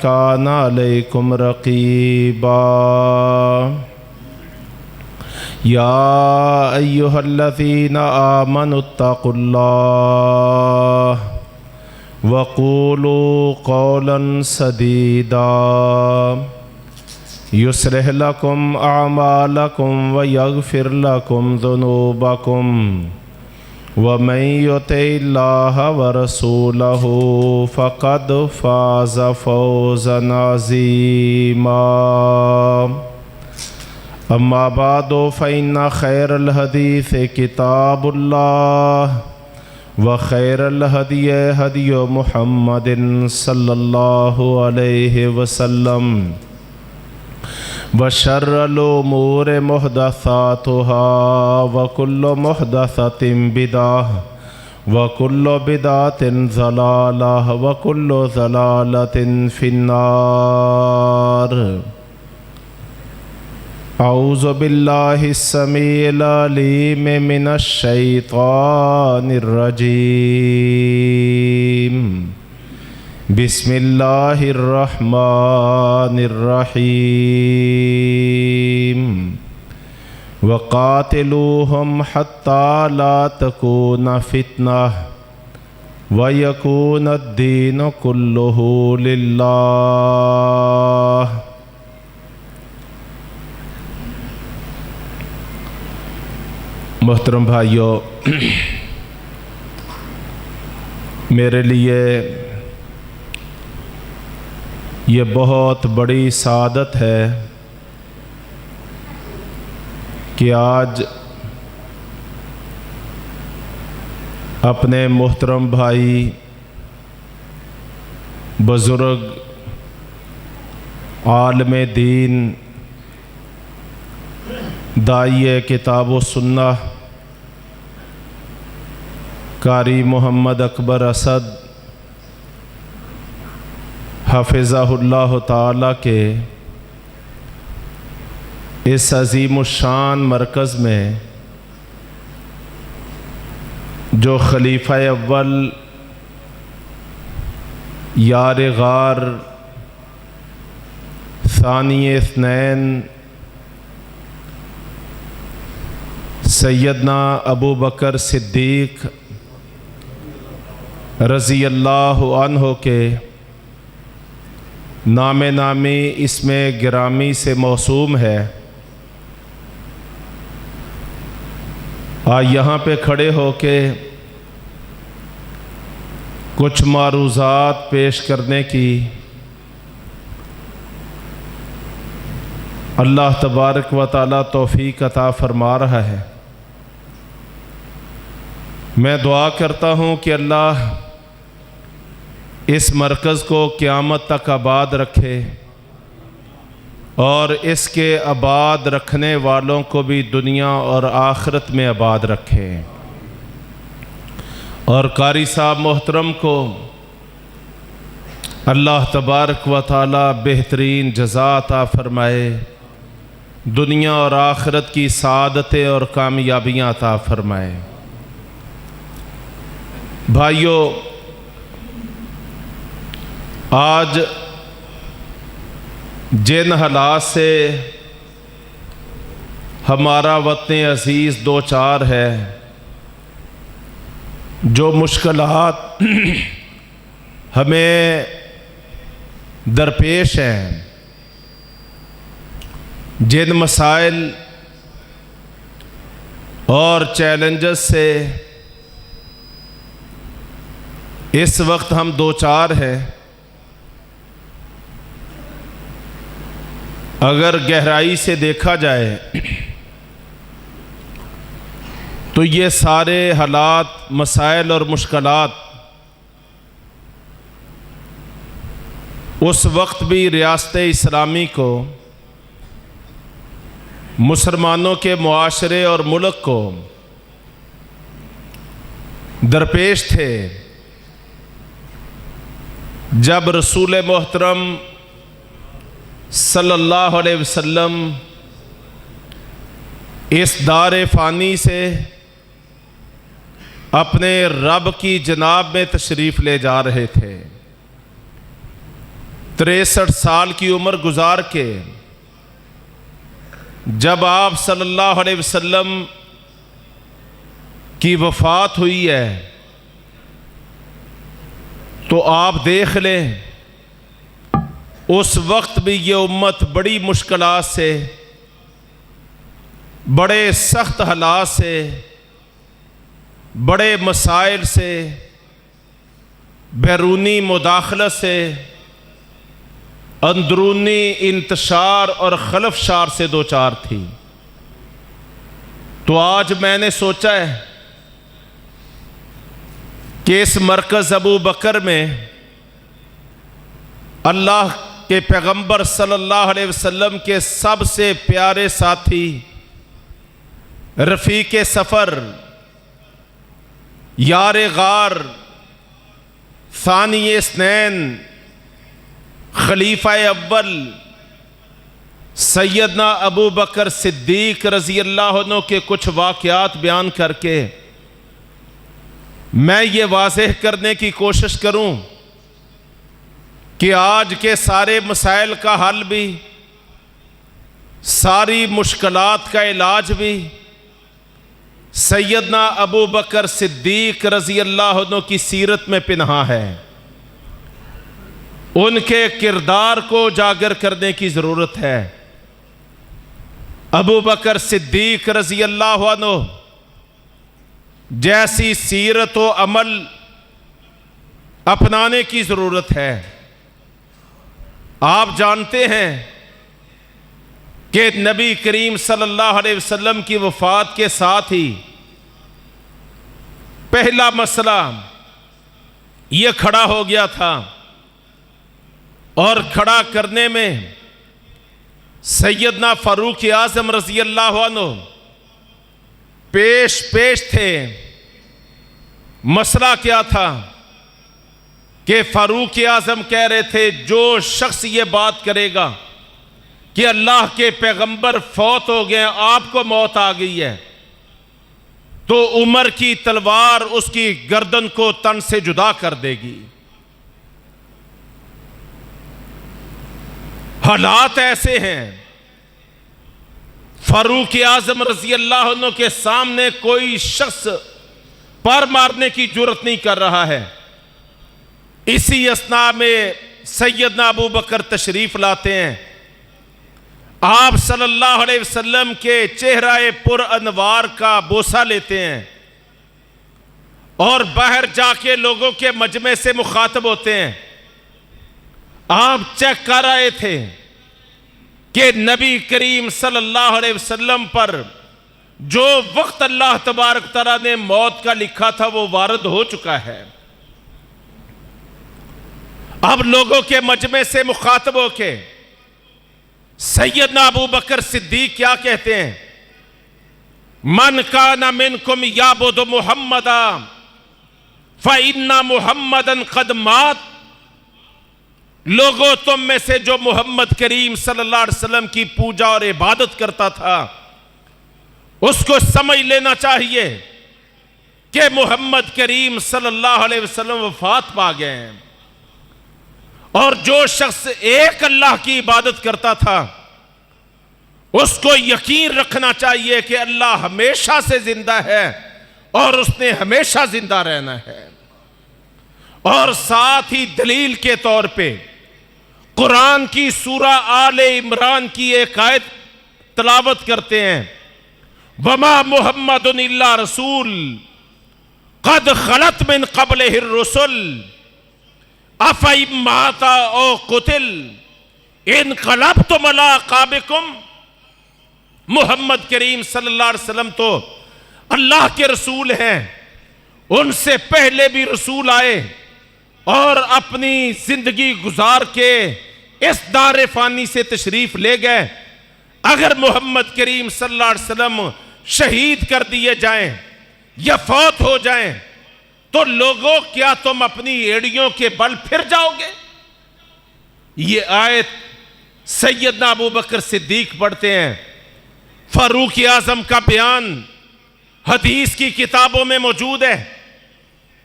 كان عليكم رقيبا يا أيها الذين آمنوا اتقوا الله وقولوا قولا سديدا يصلح لكم أعمالكم ويغفر لكم ذنوبكم ومن يطع الله ورسوله فقد فاز فوزا عظيما أما بعد فإن خير الحديث كتاب الله وخير الهدي هدي محمد صلى الله عليه وسلم وشر الأمور محدثاتها وكل محدثة بدعة وكل بدعة ضلالة وكل ضلالة في النار أعوذ بالله السميع العليم من الشيطان الرجيم بسم الله الرحمن الرحيم وقاتلوهم حتى لا تكون فتنة ويكون الدين كله لله محترم بھائیو، میرے لیے یہ بہت بڑی سعادت ہے کہ آج اپنے محترم بھائی، بزرگ، عالم دین، داعیہ کتاب و سنہ قاری محمد اکبر اسد حفظہ اللہ تعالیٰ کے اس عظیم الشان مرکز میں جو خلیفہ اول یار غار ثانی اثنین سیدنا ابو بکر صدیق رضی اللہ عنہ کے نام نامی اسم گرامی سے موسوم ہے، یہاں پہ کھڑے ہو کے کچھ معروضات پیش کرنے کی اللہ تبارک و تعالی توفیق عطا فرما رہا ہے۔ میں دعا کرتا ہوں کہ اللہ اس مرکز کو قیامت تک آباد رکھے اور اس کے آباد رکھنے والوں کو بھی دنیا اور آخرت میں آباد رکھے، اور قاری صاحب محترم کو اللہ تبارک و تعالی بہترین جزا عطا فرمائے، دنیا اور آخرت کی سعادتیں اور کامیابیاں عطا فرمائے۔ بھائیو، آج جن حالات سے ہمارا وطن عزیز دو چار ہے، جو مشکلات ہمیں درپیش ہیں، جن مسائل اور چیلنجز سے اس وقت ہم دو چار ہیں، اگر گہرائی سے دیکھا جائے تو یہ سارے حالات، مسائل اور مشکلات اس وقت بھی ریاست اسلامی کو، مسلمانوں کے معاشرے اور ملک کو درپیش تھے جب رسول محترم صلی اللہ علیہ وسلم اس دار فانی سے اپنے رب کی جناب میں تشریف لے جا رہے تھے۔ 63 سال کی عمر گزار کے جب آپ صلی اللہ علیہ وسلم کی وفات ہوئی ہے تو آپ دیکھ لیں اس وقت بھی یہ امت بڑی مشکلات سے، بڑے سخت حالات سے، بڑے مسائل سے، بیرونی مداخلت سے، اندرونی انتشار اور خلفشار سے دوچار تھی۔ تو آج میں نے سوچا ہے کہ اس مرکز ابو بکر میں اللہ کے پیغمبر صلی اللہ علیہ وسلم کے سب سے پیارے ساتھی، رفیق سفر، یار غار، ثانی اثنین، خلیفہ اول سیدنا ابو بکر صدیق رضی اللہ عنہ کے کچھ واقعات بیان کر کے میں یہ واضح کرنے کی کوشش کروں کہ آج کے سارے مسائل کا حل بھی، ساری مشکلات کا علاج بھی سیدنا ابو بکر صدیق رضی اللہ عنہ کی سیرت میں پنہاں ہے۔ ان کے کردار کو اجاگر کرنے کی ضرورت ہے۔ ابو بکر صدیق رضی اللہ عنہ جیسی سیرت و عمل اپنانے کی ضرورت ہے۔ آپ جانتے ہیں کہ نبی کریم صلی اللہ علیہ وسلم کی وفات کے ساتھ ہی پہلا مسئلہ یہ کھڑا ہو گیا تھا، اور کھڑا کرنے میں سیدنا فاروق اعظم رضی اللہ عنہ پیش تھے۔ مسئلہ کیا تھا کہ فاروق اعظم کہہ رہے تھے جو شخص یہ بات کرے گا کہ اللہ کے پیغمبر فوت ہو گئے، آپ کو موت آ گئی ہے، تو عمر کی تلوار اس کی گردن کو تن سے جدا کر دے گی۔ حالات ایسے ہیں، فاروق اعظم رضی اللہ عنہ کے سامنے کوئی شخص پار مارنے کی جرات نہیں کر رہا ہے۔ اسی اثناء میں سیدنا ابو بکر تشریف لاتے ہیں، آپ صلی اللہ علیہ وسلم کے چہرہ پر انوار کا بوسہ لیتے ہیں اور باہر جا کے لوگوں کے مجمع سے مخاطب ہوتے ہیں۔ آپ چیک کر رہے تھے کہ نبی کریم صلی اللہ علیہ وسلم پر جو وقت اللہ تبارک تعالیٰ نے موت کا لکھا تھا وہ وارد ہو چکا ہے۔ اب لوگوں کے مجمع سے مخاطب ہو کے سیدنا ابو بکر صدیق کیا کہتے ہیں؟ من کان منکم یعبد محمدا فإن محمدا قد مات۔ لوگوں تم میں سے جو محمد کریم صلی اللہ علیہ وسلم کی پوجا اور عبادت کرتا تھا اس کو سمجھ لینا چاہیے کہ محمد کریم صلی اللہ علیہ وسلم وفات پا گئے ہیں، اور جو شخص ایک اللہ کی عبادت کرتا تھا اس کو یقین رکھنا چاہیے کہ اللہ ہمیشہ سے زندہ ہے اور اس نے ہمیشہ زندہ رہنا ہے۔ اور ساتھ ہی دلیل کے طور پہ قرآن کی سورہ آل عمران کی ایک آیت تلاوت کرتے ہیں، وَمَا مُحَمَّدٌ إِلَّا رَسُولٌ قَدْ خَلَتْ مِنْ قَبْلِهِ الرُّسُلُ أَفَإِن مَاتَ أَوْ قُتِلَ انقلبتم علی اعقابکم۔ محمد کریم صلی اللہ علیہ وسلم تو اللہ کے رسول ہیں، ان سے پہلے بھی رسول آئے اور اپنی زندگی گزار کے اس دار فانی سے تشریف لے گئے۔ اگر محمد کریم صلی اللہ علیہ وسلم شہید کر دیے جائیں یا فوت ہو جائیں تو لوگوں کیا تم اپنی ایڑیوں کے بل پھر جاؤ گے؟ یہ آیت سیدنا ابو بکر صدیق پڑھتے ہیں۔ فاروق اعظم کا بیان حدیث کی کتابوں میں موجود ہے،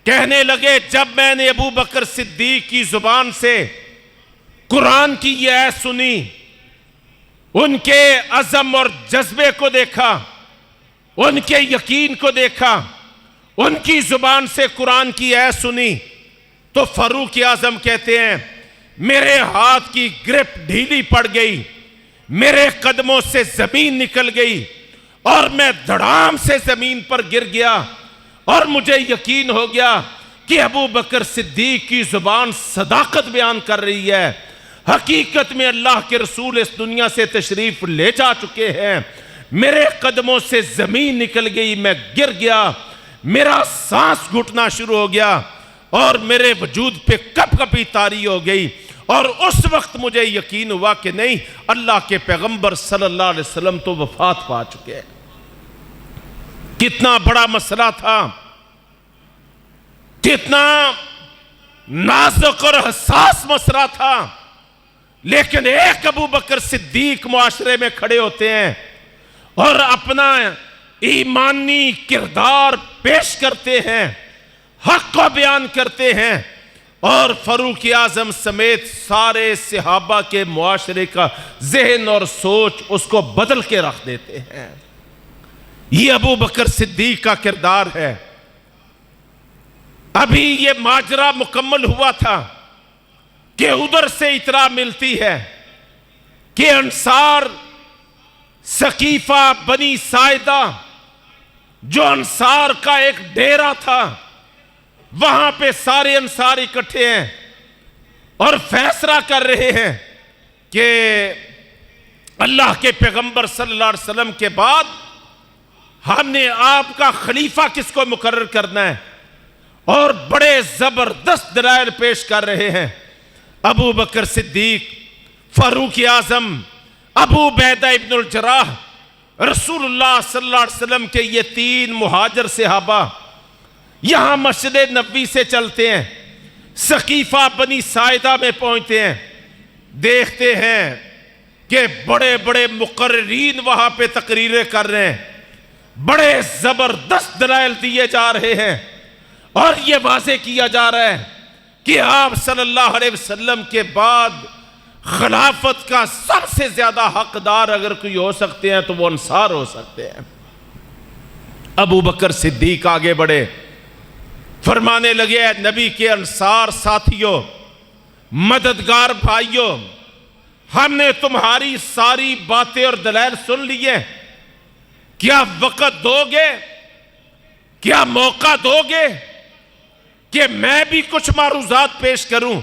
کہنے لگے جب میں نے ابو بکر صدیق کی زبان سے قرآن کی یہ آیت سنی، ان کے عزم اور جذبے کو دیکھا، ان کے یقین کو دیکھا، ان کی زبان سے قرآن کی آیت سنی، تو فاروق اعظم کہتے ہیں میرے ہاتھ کی گرپ ڈھیلی پڑ گئی، میرے قدموں سے زمین نکل گئی اور میں دھڑام سے زمین پر گر گیا، اور مجھے یقین ہو گیا کہ ابو بکر صدیق کی زبان صداقت بیان کر رہی ہے، حقیقت میں اللہ کے رسول اس دنیا سے تشریف لے جا چکے ہیں۔ میرے قدموں سے زمین نکل گئی، میں گر گیا، میرا سانس گھٹنا شروع ہو گیا اور میرے وجود پہ کپ کپی طاری ہو گئی، اور اس وقت مجھے یقین ہوا کہ نہیں، اللہ کے پیغمبر صلی اللہ علیہ وسلم تو وفات پا چکے ہیں۔ کتنا بڑا مسئلہ تھا، کتنا نازک اور حساس مسئلہ تھا، لیکن ایک ابو بکر صدیق معاشرے میں کھڑے ہوتے ہیں اور اپنا ایمانی کردار پیش کرتے ہیں، حق کو بیان کرتے ہیں، اور فاروق اعظم سمیت سارے صحابہ کے معاشرے کا ذہن اور سوچ اس کو بدل کے رکھ دیتے ہیں۔ یہ ابو بکر صدیق کا کردار ہے۔ ابھی یہ ماجرا مکمل ہوا تھا کہ ادھر سے اطلاع ملتی ہے کہ انصار ثقیفہ بنی ساعدہ، جو انصار کا ایک ڈیرہ تھا، وہاں پہ سارے انصار اکٹھے ہیں اور فیصلہ کر رہے ہیں کہ اللہ کے پیغمبر صلی اللہ علیہ وسلم کے بعد ہم نے آپ کا خلیفہ کس کو مقرر کرنا ہے، اور بڑے زبردست دلائل پیش کر رہے ہیں۔ ابو بکر صدیق، فاروق اعظم، ابو عبیدہ ابن الجراح، رسول اللہ صلی اللہ علیہ وسلم کے یہ تین مہاجر صحابہ یہاں مسجد نبوی سے چلتے ہیں، ثقیفہ بنی ساعدہ میں پہنچتے ہیں، دیکھتے ہیں کہ بڑے بڑے مقررین وہاں پہ تقریریں کر رہے ہیں، بڑے زبردست دلائل دیے جا رہے ہیں، اور یہ واضح کیا جا رہا ہے کہ آپ صلی اللہ علیہ وسلم کے بعد خلافت کا سب سے زیادہ حقدار اگر کوئی ہو سکتے ہیں تو وہ انصار ہو سکتے ہیں۔ ابو بکر صدیق آگے بڑھے، فرمانے لگے اے نبی کے انصار ساتھیوں، مددگار بھائیوں، ہم نے تمہاری ساری باتیں اور دلائل سن لیے، کیا وقت دو گے، کیا موقع دو گے کہ میں بھی کچھ معروضات پیش کروں؟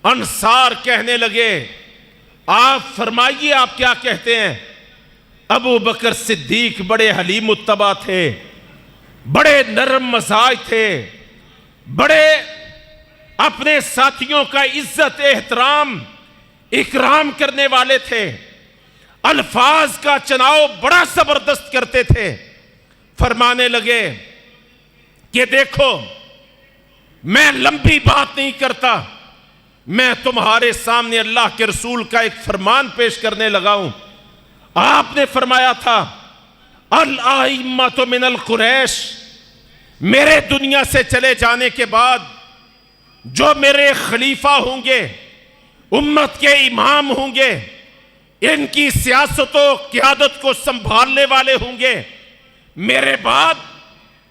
انصار کہنے لگے آپ فرمائیے آپ کیا کہتے ہیں۔ ابو بکر صدیق بڑے حلیم الطبع تھے، بڑے نرم مزاج تھے، بڑے اپنے ساتھیوں کا عزت احترام اکرام کرنے والے تھے، الفاظ کا چناؤ بڑا زبردست کرتے تھے۔ فرمانے لگے کہ دیکھو میں لمبی بات نہیں کرتا، میں تمہارے سامنے اللہ کے رسول کا ایک فرمان پیش کرنے لگا ہوں۔ آپ نے فرمایا تھا الائمۃ من القریش، میرے دنیا سے چلے جانے کے بعد جو میرے خلیفہ ہوں گے، امت کے امام ہوں گے، ان کی سیاست و قیادت کو سنبھالنے والے ہوں گے، میرے بعد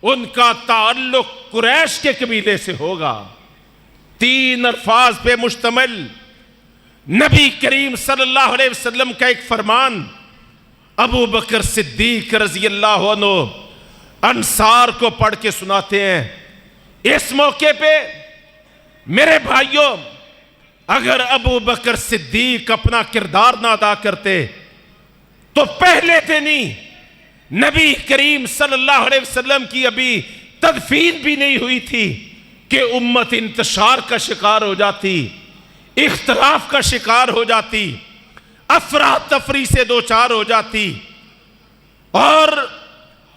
ان کا تعلق قریش کے قبیلے سے ہوگا۔ تین الفاظ پہ مشتمل نبی کریم صلی اللہ علیہ وسلم کا ایک فرمان ابو بکر صدیق رضی اللہ عنہ انصار کو پڑھ کے سناتے ہیں۔ اس موقع پہ میرے بھائیوں، اگر ابو بکر صدیق اپنا کردار نہ ادا کرتے تو پہلے دن ہی نبی کریم صلی اللہ علیہ وسلم کی ابھی تدفین بھی نہیں ہوئی تھی کہ امت انتشار کا شکار ہو جاتی، اختلاف کا شکار ہو جاتی، افراتفری سے دوچار ہو جاتی، اور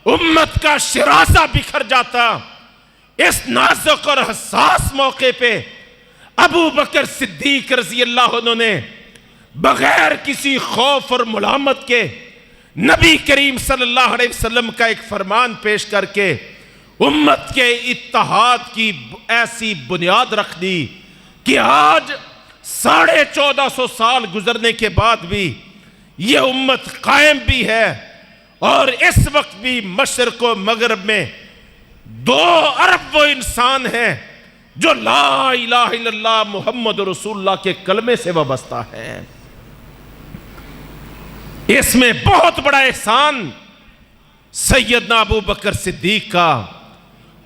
امت کا شراسہ بکھر جاتا۔ اس نازک اور حساس موقع پہ ابو بکر صدیق رضی اللہ عنہ نے بغیر کسی خوف اور ملامت کے نبی کریم صلی اللہ علیہ وسلم کا ایک فرمان پیش کر کے امت کے اتحاد کی ایسی بنیاد رکھ دی کہ آج 1450 سال گزرنے کے بعد بھی یہ امت قائم بھی ہے، اور اس وقت بھی مشرق و مغرب میں 2 ارب وہ انسان ہیں جو لا الہ الا اللہ محمد رسول اللہ کے کلمے سے وابستہ ہیں۔ اس میں بہت بڑا احسان سیدنا ابو بکر صدیق کا،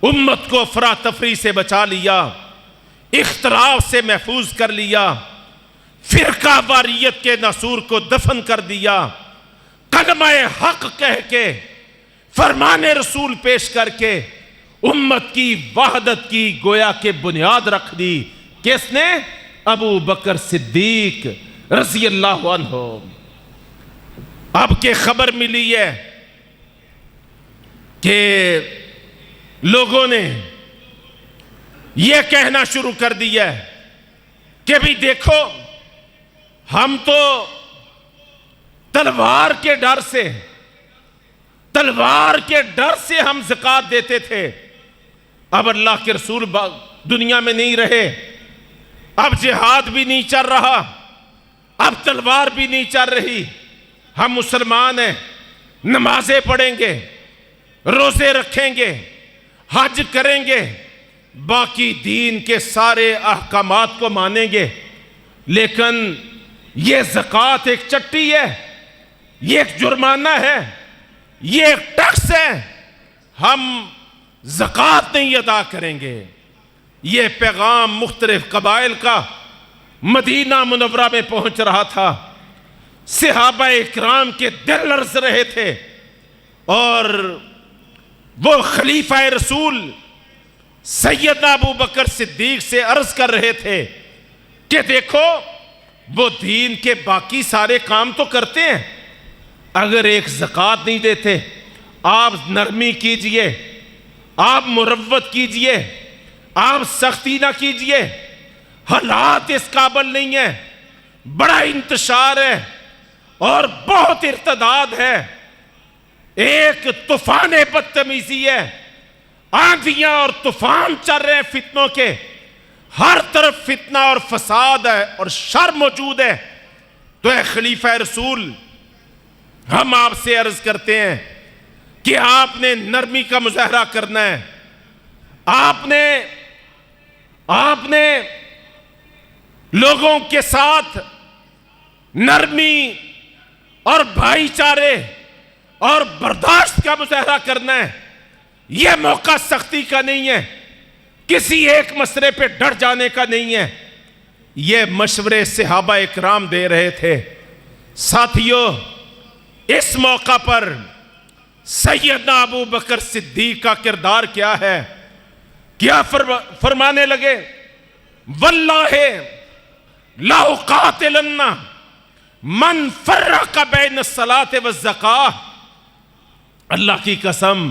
امت کو افراتفری سے بچا لیا، اختلاف سے محفوظ کر لیا، فرقہ واریت کے ناسور کو دفن کر دیا، کلمہ حق کہہ کے فرمان رسول پیش کر کے امت کی وحدت کی گویا کہ بنیاد رکھ دی۔ کس نے؟ ابو بکر صدیق رضی اللہ عنہ۔ اب کہ خبر ملی ہے کہ لوگوں نے یہ کہنا شروع کر دیا ہے کہ بھی دیکھو، ہم تو تلوار کے ڈر سے ہم زکوٰۃ دیتے تھے، اب اللہ کے رسول دنیا میں نہیں رہے، اب جہاد بھی نہیں چل رہا، اب تلوار بھی نہیں چل رہی، ہم مسلمان ہیں، نمازیں پڑھیں گے، روزے رکھیں گے، حج کریں گے، باقی دین کے سارے احکامات کو مانیں گے، لیکن یہ زکوٰۃ ایک چٹی ہے، یہ ایک جرمانہ ہے، یہ ایک ٹیکس ہے، ہم زکوٰۃ نہیں ادا کریں گے۔ یہ پیغام مختلف قبائل کا مدینہ منورہ میں پہنچ رہا تھا، صحابہ اکرام کے دل لرز رہے تھے، اور وہ خلیفہ رسول سیدنا ابو بکر صدیق سے عرض کر رہے تھے کہ دیکھو، وہ دین کے باقی سارے کام تو کرتے ہیں، اگر ایک زکوٰۃ نہیں دیتے، آپ نرمی کیجئے، آپ مروت کیجئے، آپ سختی نہ کیجئے، حالات اس قابل نہیں ہیں، بڑا انتشار ہے اور بہت ارتداد ہے، ایک طوفان بدتمیزی ہے، آندھیاں اور طوفان چل رہے ہیں فتنوں کے، ہر طرف فتنہ اور فساد ہے اور شر موجود ہے، تو اے خلیفہ رسول، ہم آپ سے عرض کرتے ہیں کہ آپ نے نرمی کا مظاہرہ کرنا ہے، آپ نے لوگوں کے ساتھ نرمی اور بھائی چارے اور برداشت کا مظاہرہ کرنا ہے، یہ موقع سختی کا نہیں ہے، کسی ایک مسئلے پہ ڈر جانے کا نہیں ہے۔ یہ مشورے صحابہ اکرام دے رہے تھے۔ ساتھیو، اس موقع پر سیدنا ابو بکر صدیق کا کردار کیا ہے؟ کیا فرمانے لگے؟ واللہ لأقاتلن من فرق بین الصلاۃ والزکاۃ، اللہ کی قسم،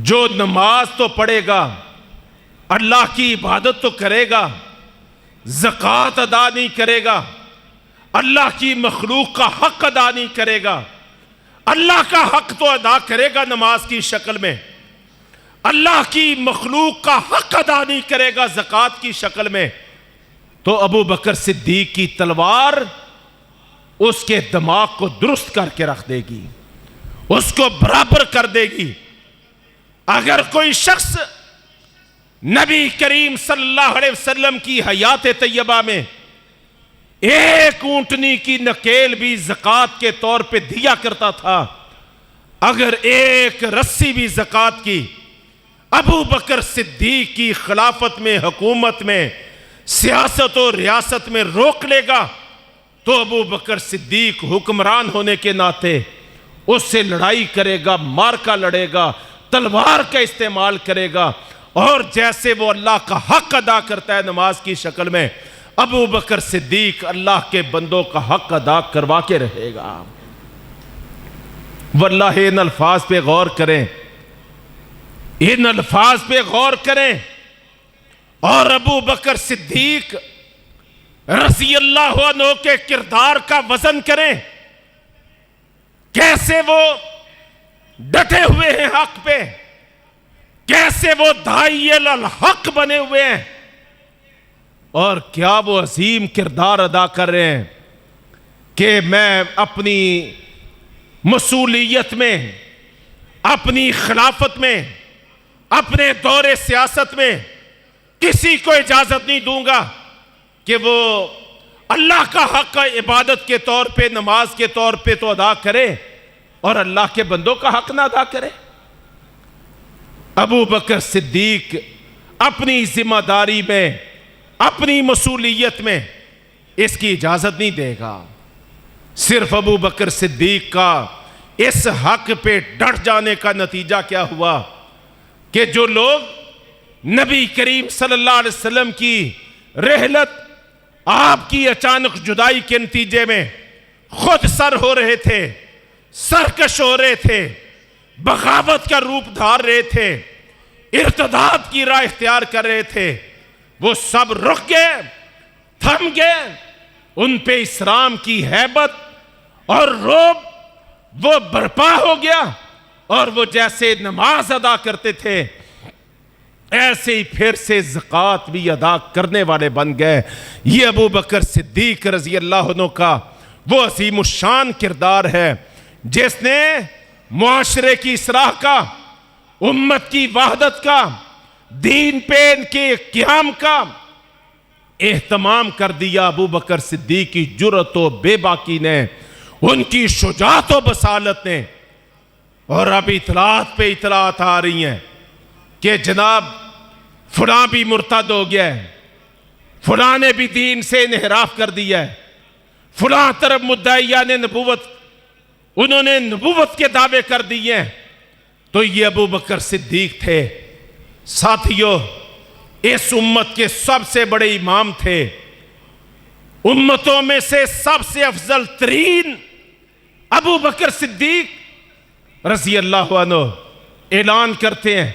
جو نماز تو پڑھے گا، اللہ کی عبادت تو کرے گا، زکوٰۃ ادا نہیں کرے گا، اللہ کی مخلوق کا حق ادا نہیں کرے گا، اللہ کا حق تو ادا کرے گا نماز کی شکل میں، اللہ کی مخلوق کا حق ادا نہیں کرے گا زکوٰۃ کی شکل میں، تو ابو بکر صدیق کی تلوار اس کے دماغ کو درست کر کے رکھ دے گی، اس کو برابر کر دے گی۔ اگر کوئی شخص نبی کریم صلی اللہ علیہ وسلم کی حیات طیبہ میں ایک اونٹنی کی نکیل بھی زکوٰۃ کے طور پہ دیا کرتا تھا، اگر ایک رسی بھی زکوٰۃ کی ابو بکر صدیق کی خلافت میں، حکومت میں، سیاست و ریاست میں روک لے گا، تو ابو بکر صدیق حکمران ہونے کے ناطے اس سے لڑائی کرے گا، مارکا لڑے گا، تلوار کا استعمال کرے گا، اور جیسے وہ اللہ کا حق ادا کرتا ہے نماز کی شکل میں، ابو بکر صدیق اللہ کے بندوں کا حق ادا کروا کے رہے گا۔ واللہ ان الفاظ پہ غور کریں، ان الفاظ پہ غور کریں، اور ابو بکر صدیق رضی اللہ عنہ کے کردار کا وزن کریں، کیسے وہ ڈٹے ہوئے ہیں حق پہ، کیسے وہ داعی الحق بنے ہوئے ہیں۔ اور کیا وہ عظیم کردار ادا کر رہے ہیں کہ میں اپنی مسئولیت میں، اپنی خلافت میں، اپنے دور سیاست میں کسی کو اجازت نہیں دوں گا کہ وہ اللہ کا حق عبادت کے طور پہ، نماز کے طور پہ تو ادا کرے اور اللہ کے بندوں کا حق نہ ادا کرے۔ ابو بکر صدیق اپنی ذمہ داری میں، اپنی مسئولیت میں اس کی اجازت نہیں دے گا۔ صرف ابو بکر صدیق کا اس حق پہ ڈٹ جانے کا نتیجہ کیا ہوا کہ جو لوگ نبی کریم صلی اللہ علیہ وسلم کی رحلت، آپ کی اچانک جدائی کے نتیجے میں خود سر ہو رہے تھے، سرکش ہو رہے تھے، بغاوت کا روپ دھار رہے تھے، ارتداد کی راہ اختیار کر رہے تھے، وہ سب رک گئے، تھم گئے۔ ان پہ اسلام کی ہیبت اور رعب وہ برپا ہو گیا، اور وہ جیسے نماز ادا کرتے تھے ایسے ہی پھر سے زکوٰۃ بھی ادا کرنے والے بن گئے۔ یہ ابو بکر صدیق رضی اللہ عنہ کا وہ عظیم الشان کردار ہے جس نے معاشرے کی اصلاح کا، امت کی وحدت کا، دین پہ ان کے قیام کا اہتمام کر دیا۔ ابو بکر صدیق کی جرأت و بے باکی نے، ان کی شجاعت و بصالت نے۔ اور اب اطلاعات پہ اطلاعات آ رہی ہیں کہ جناب فلاں بھی مرتد ہو گیا ہے، فلاں نے بھی دین سے انحراف کر دیا ہے، فلاں طرف مدعیان نبوت، انہوں نے نبوت کے دعوے کر دیے ہیں۔ تو یہ ابو بکر صدیق تھے ساتھیوں، اس امت کے سب سے بڑے امام تھے، امتوں میں سے سب سے افضل ترین ابو بکر صدیق رضی اللہ عنہ اعلان کرتے ہیں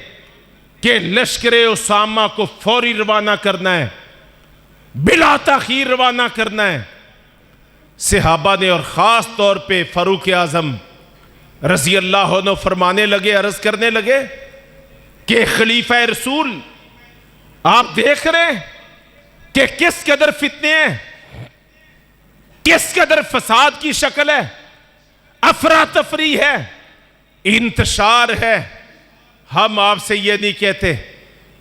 کہ لشکر اسامہ کو فوری روانہ کرنا ہے، بلا تاخیر روانہ کرنا ہے۔ صحابہ نے اور خاص طور پہ فاروق اعظم رضی اللہ عنہ فرمانے لگے، عرض کرنے لگے کہ خلیفہ رسول آپ دیکھ رہے ہیں کہ کس قدر فتنے ہیں، کس قدر فساد کی شکل ہے، افراتفری ہے، انتشار ہے۔ ہم آپ سے یہ نہیں کہتے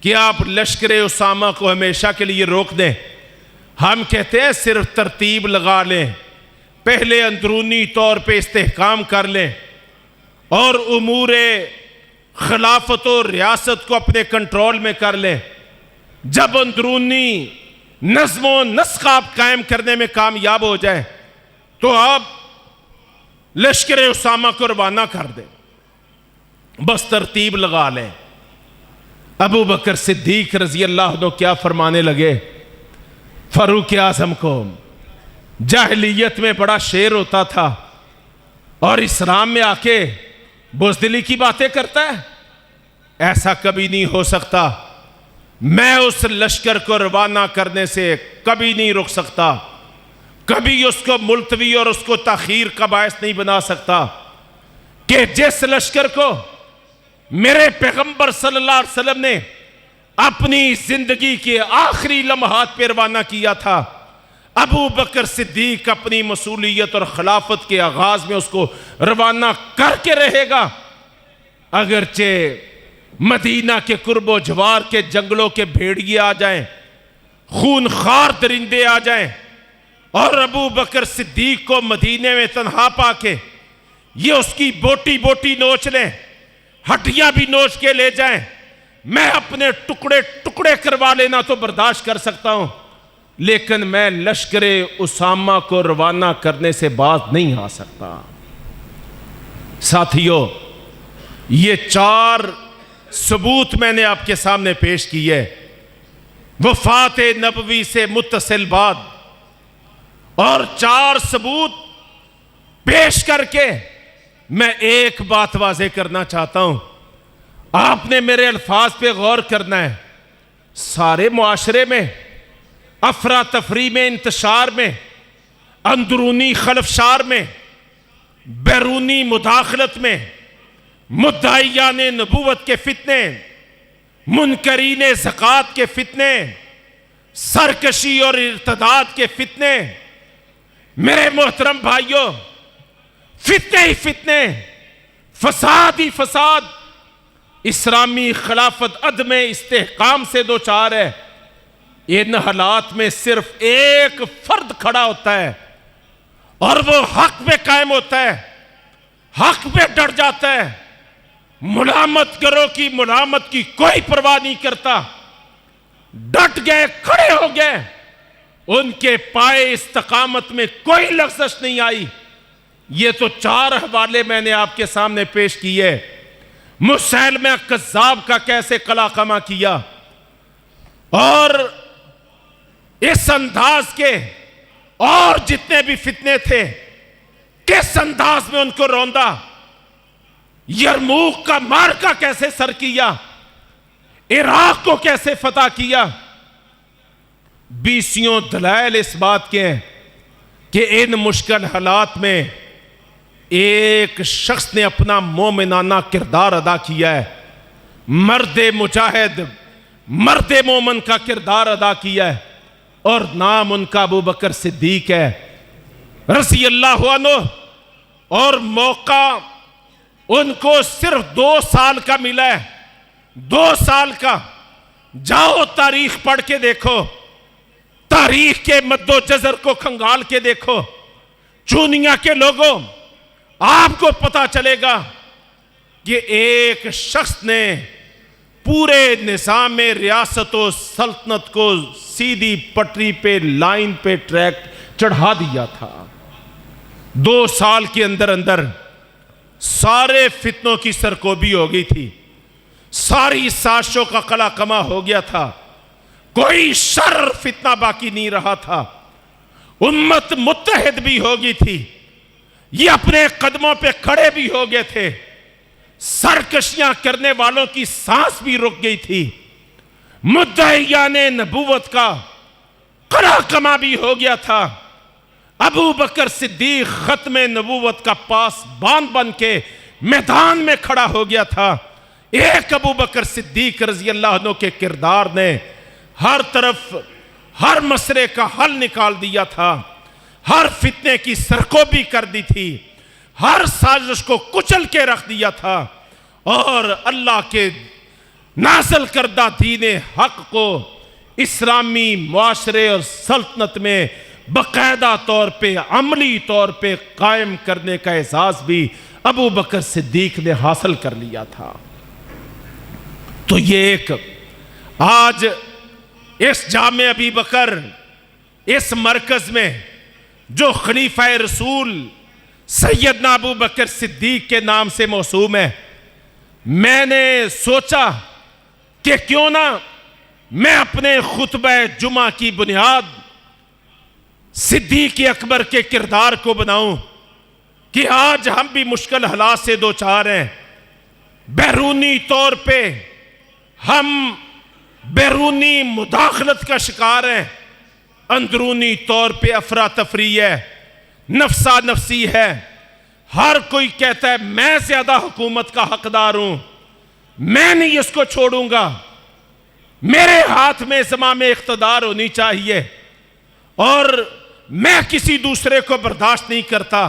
کہ آپ لشکر اسامہ کو ہمیشہ کے لیے روک دیں، ہم کہتے ہیں صرف ترتیب لگا لیں، پہلے اندرونی طور پہ استحکام کر لیں اور امور خلافت و ریاست کو اپنے کنٹرول میں کر لیں۔ جب اندرونی نظم و نسق آپ قائم کرنے میں کامیاب ہو جائیں تو آپ لشکر اسامہ کو روانہ کر دیں، بس ترتیب لگا لیں۔ ابو بکر صدیق رضی اللہ عنہ کیا فرمانے لگے؟ فاروق اعظم کو جاہلیت میں بڑا شیر ہوتا تھا اور اسلام میں آ کے بزدلی کی باتیں کرتا ہے، ایسا کبھی نہیں ہو سکتا، میں اس لشکر کو روانہ کرنے سے کبھی نہیں رک سکتا، کبھی اس کو ملتوی اور اس کو تاخیر کا باعث نہیں بنا سکتا کہ جس لشکر کو میرے پیغمبر صلی اللہ علیہ وسلم نے اپنی زندگی کے آخری لمحات پہ روانہ کیا تھا، ابو بکر صدیق اپنی مسئولیت اور خلافت کے آغاز میں اس کو روانہ کر کے رہے گا۔ اگرچہ مدینہ کے قرب و جوار کے جنگلوں کے بھیڑیے آ جائیں، خون خوار درندے آ جائیں اور ابو بکر صدیق کو مدینے میں تنہا پا کے یہ اس کی بوٹی بوٹی نوچ لیں، ہڈیاں بھی نوچ کے لے جائیں، میں اپنے ٹکڑے ٹکڑے کروا لینا تو برداشت کر سکتا ہوں، لیکن میں لشکر اسامہ کو روانہ کرنے سے باز نہیں آ سکتا۔ ساتھیوں، یہ 4 ثبوت میں نے آپ کے سامنے پیش کیے، وفات نبوی سے متصل بعد، اور 4 ثبوت پیش کر کے میں ایک بات واضح کرنا چاہتا ہوں، آپ نے میرے الفاظ پہ غور کرنا ہے۔ سارے معاشرے میں افراتفری میں، انتشار میں، اندرونی خلفشار میں، بیرونی مداخلت میں، مدعیان نبوت کے فتنے، منکرین زکوٰۃ کے فتنے، سرکشی اور ارتداد کے فتنے، میرے محترم بھائیوں، فتنے ہی فتنے، فساد ہی فساد، اسلامی خلافت عدم استحکام سے دوچار ہے۔ ان حالات میں صرف ایک فرد کھڑا ہوتا ہے اور وہ حق پہ قائم ہوتا ہے، حق پہ ڈٹ جاتا ہے، ملامت کرو کی ملامت کی کوئی پرواہ نہیں کرتا، ڈٹ گئے، کھڑے ہو گئے، ان کے پائے استقامت میں کوئی لغزش نہیں آئی۔ یہ تو 4 حوالے میں نے آپ کے سامنے پیش کیے، مسیلمہ کذاب کا کیسے قلع قمع کیا، اور اس انداز کے اور جتنے بھی فتنے تھے کس انداز میں ان کو روندا، یرموک کا مارکا کیسے سر کیا، عراق کو کیسے فتح کیا۔ 20 دلائل اس بات کے ہیں کہ ان مشکل حالات میں ایک شخص نے اپنا مومنانہ کردار ادا کیا ہے، مرد مجاہد، مرد مومن کا کردار ادا کیا ہے، اور نام ان کا ابو بکر صدیق ہے رضی اللہ عنہ۔ اور موقع ان کو صرف 2 سال کا ملا ہے، 2 سال کا۔ جاؤ تاریخ پڑھ کے دیکھو، تاریخ کے مد و جزر کو کھنگال کے دیکھو، چونیا کے لوگوں، آپ کو پتا چلے گا کہ ایک شخص نے پورے نظام ریاست و سلطنت کو سیدھی پٹری پہ، لائن پہ، ٹریک چڑھا دیا تھا۔ 2 سال کے اندر اندر سارے فتنوں کی سرکوبی ہو گئی تھی، ساری سازشوں کا قلع قمع ہو گیا تھا، کوئی شر فتنہ باقی نہیں رہا تھا، امت متحد بھی ہو گئی تھی، یہ اپنے قدموں پہ کھڑے بھی ہو گئے تھے، سرکشیاں کرنے والوں کی سانس بھی رک گئی تھی، مدعیان نبوت کا قلع قمع بھی ہو گیا تھا۔ ابو بکر صدیق ختم نبوت کا پاسبان بن کے میدان میں کھڑا ہو گیا تھا۔ ایک ابو بکر صدیق رضی اللہ عنہ کے کردار نے ہر طرف ہر مسئلے کا حل نکال دیا تھا، ہر فتنے کی سرکوبی کر دی تھی، ہر سازش کو کچل کے رکھ دیا تھا، اور اللہ کے نازل کردہ دین حق کو اسلامی معاشرے اور سلطنت میں باقاعدہ طور پہ، عملی طور پہ قائم کرنے کا اعزاز بھی ابو بکر صدیق نے حاصل کر لیا تھا۔ تو یہ ایک آج اس جامع ابی بکر، اس مرکز میں جو خلیفہ رسول سیدنا ابو بکر صدیق کے نام سے موسوم ہے، میں نے سوچا کہ کیوں نہ میں اپنے خطبہ جمعہ کی بنیاد صدیق اکبر کے کردار کو بناؤں کہ آج ہم بھی مشکل حالات سے دوچار ہیں، بیرونی طور پہ ہم بیرونی مداخلت کا شکار ہیں، اندرونی طور پہ افراتفری ہے، نفسا نفسی ہے، ہر کوئی کہتا ہے میں زیادہ حکومت کا حقدار ہوں، میں نہیں اس کو چھوڑوں گا، میرے ہاتھ میں زمام اقتدار ہونی چاہیے، اور میں کسی دوسرے کو برداشت نہیں کرتا۔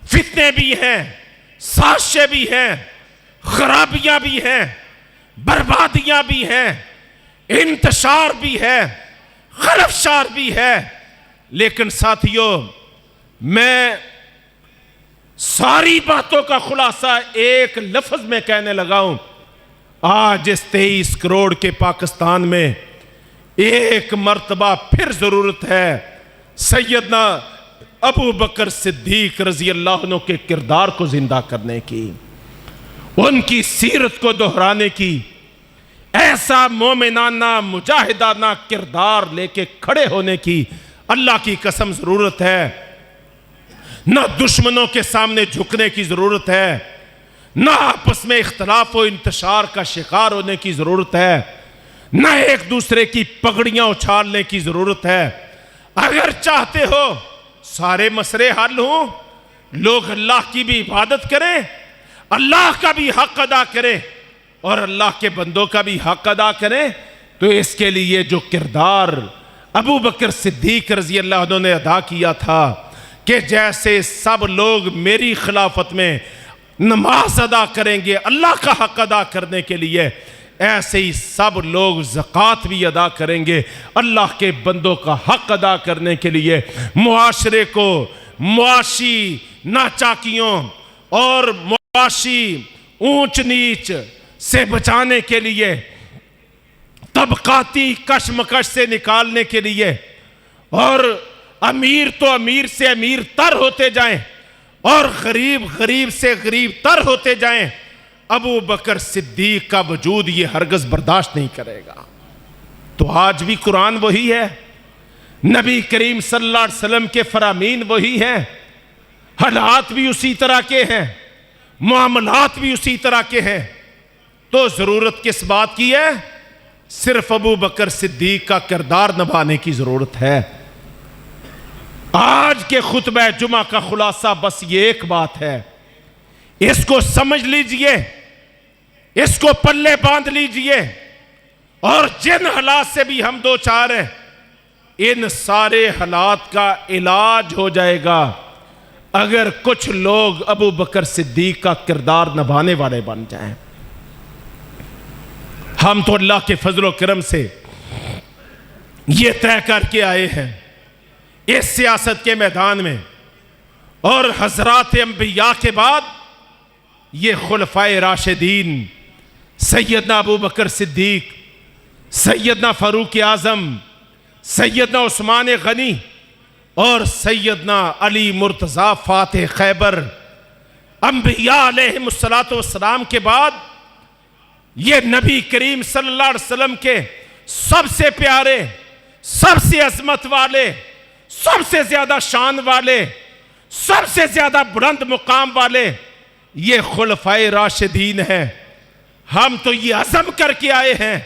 فتنے بھی ہیں، سازشیں بھی ہیں، خرابیاں بھی ہیں، بربادیاں بھی ہیں، انتشار بھی ہے، خلفشار بھی ہے، لیکن ساتھیوں، میں ساری باتوں کا خلاصہ ایک لفظ میں کہنے لگا ہوں۔ آج اس 23 کروڑ کے پاکستان میں ایک مرتبہ پھر ضرورت ہے سیدنا ابو بکر صدیق رضی اللہ عنہ کے کردار کو زندہ کرنے کی، ان کی سیرت کو دہرانے کی، ایسا مومنانہ مجاہدانہ کردار لے کے کھڑے ہونے کی اللہ کی قسم ضرورت ہے۔ نہ دشمنوں کے سامنے جھکنے کی ضرورت ہے، نہ آپس میں اختلاف و انتشار کا شکار ہونے کی ضرورت ہے، نہ ایک دوسرے کی پگڑیاں اچھالنے کی ضرورت ہے۔ اگر چاہتے ہو سارے مسئلے حل ہوں، لوگ اللہ کی بھی عبادت کریں، اللہ کا بھی حق ادا کریں، اور اللہ کے بندوں کا بھی حق ادا کریں، تو اس کے لیے جو کردار ابو بکر صدیق رضی اللہ عنہ نے ادا کیا تھا کہ جیسے سب لوگ میری خلافت میں نماز ادا کریں گے اللہ کا حق ادا کرنے کے لیے، ایسے ہی سب لوگ زکوٰۃ بھی ادا کریں گے اللہ کے بندوں کا حق ادا کرنے کے لیے، معاشرے کو معاشی ناچاکیوں اور معاشی اونچ نیچ سے بچانے کے لیے، طبقاتی کشمکش سے نکالنے کے لیے، اور امیر تو امیر سے امیر تر ہوتے جائیں اور غریب غریب سے غریب تر ہوتے جائیں، ابو بکر صدیق کا وجود یہ ہرگز برداشت نہیں کرے گا۔ تو آج بھی قرآن وہی ہے، نبی کریم صلی اللہ علیہ وسلم کے فرامین وہی ہیں، حالات بھی اسی طرح کے ہیں، معاملات بھی اسی طرح کے ہیں، تو ضرورت کس بات کی ہے؟ صرف ابو بکر صدیق کا کردار نبھانے کی ضرورت ہے۔ آج کے خطبہ جمعہ کا خلاصہ بس یہ ایک بات ہے، اس کو سمجھ لیجئے، اس کو پلے باندھ لیجئے، اور جن حالات سے بھی ہم دو چار ہیں ان سارے حالات کا علاج ہو جائے گا اگر کچھ لوگ ابو بکر صدیق کا کردار نبھانے والے بن جائیں۔ ہم تو اللہ کے فضل و کرم سے یہ طے کر کے آئے ہیں اس سیاست کے میدان میں، اور حضرات انبیاء کے بعد یہ خلفائے راشدین سیدنا ابو بکر صدیق، سیدنا فاروق اعظم، سیدنا عثمان غنی اور سیدنا علی مرتضیٰ فاتح خیبر، انبیاء علیہم السلام کے بعد یہ نبی کریم صلی اللہ علیہ وسلم کے سب سے پیارے، سب سے عظمت والے، سب سے زیادہ شان والے، سب سے زیادہ بلند مقام والے یہ خلفائے راشدین ہیں۔ ہم تو یہ عزم کر کے آئے ہیں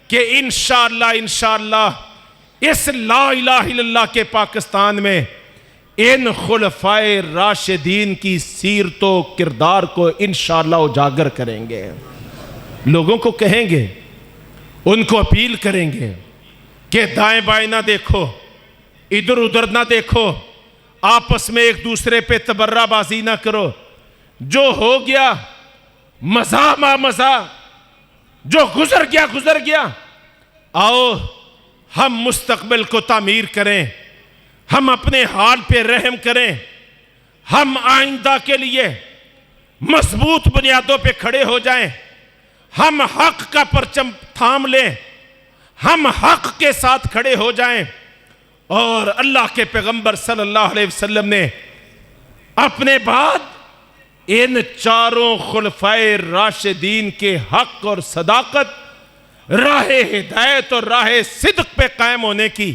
کہ انشاءاللہ اس لا الہ الا اللہ کے پاکستان میں ان خلفائے راشدین کی سیرت و کردار کو انشاءاللہ اجاگر کریں گے، لوگوں کو کہیں گے، ان کو اپیل کریں گے کہ دائیں بائیں نہ دیکھو، ادھر ادھر نہ دیکھو، آپس میں ایک دوسرے پہ تبرہ بازی نہ کرو، جو ہو گیا مزہ ما مزہ، جو گزر گیا، آؤ ہم مستقبل کو تعمیر کریں، ہم اپنے حال پہ رحم کریں، ہم آئندہ کے لیے مضبوط بنیادوں پہ کھڑے ہو جائیں، ہم حق کا پرچم تھام لیں، ہم حق کے ساتھ کھڑے ہو جائیں۔ اور اللہ کے پیغمبر صلی اللہ علیہ وسلم نے اپنے بعد ان چاروں خلفائے راشدین کے حق اور صداقت، راہ ہدایت اور راہ صدق پہ قائم ہونے کی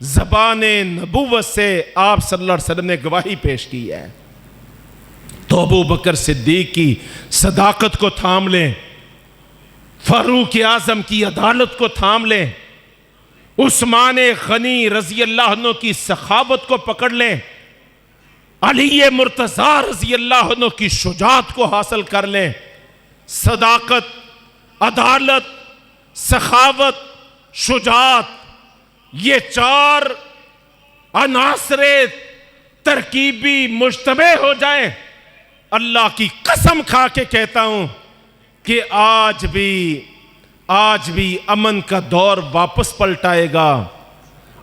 زبان نبوت سے آپ صلی اللہ علیہ وسلم نے گواہی پیش کی ہے۔ تو ابو بکر صدیق کی صداقت کو تھام لیں، فاروق اعظم کی عدالت کو تھام لیں، عثمان غنی رضی اللہ عنہ کی سخاوت کو پکڑ لیں، علی مرتضیٰ رضی اللہ عنہ کی شجاعت کو حاصل کر لیں۔ صداقت، عدالت، سخاوت، شجاعت، یہ چار عناصر ترکیبی مجتمع ہو جائیں، اللہ کی قسم کھا کے کہتا ہوں کہ آج بھی امن کا دور واپس پلٹ آئے گا،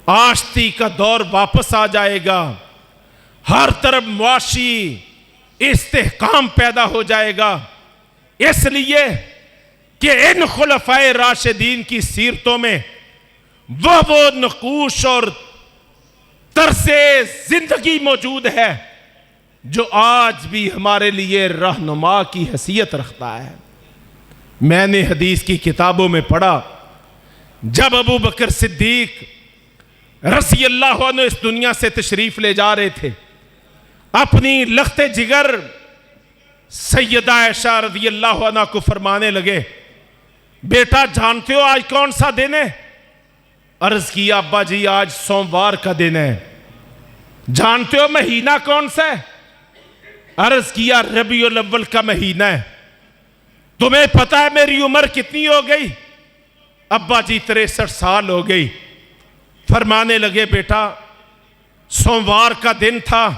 آشتی کا دور واپس آ جائے گا، ہر طرف معاشی استحکام پیدا ہو جائے گا، اس لیے کہ ان خلفائے راشدین کی سیرتوں میں وہ نقوش اور طرز زندگی موجود ہے جو آج بھی ہمارے لیے رہنما کی حیثیت رکھتا ہے۔ میں نے حدیث کی کتابوں میں پڑھا، جب ابو بکر صدیق رضی اللہ عنہ اس دنیا سے تشریف لے جا رہے تھے، اپنی لخت جگر سیدہ عائشہ رضی اللہ عنہ کو فرمانے لگے، بیٹا جانتے ہو آج کون سا دن ہے؟ عرض کیا ابا جی آج سوموار کا دن ہے۔ جانتے ہو مہینہ کون سا ہے؟ عرض کیا ربیع الاول کا مہینہ ہے۔ تمہیں پتہ ہے میری عمر کتنی ہو گئی؟ ابا جی 63 سال ہو گئی۔ فرمانے لگے بیٹا سوموار کا دن تھا،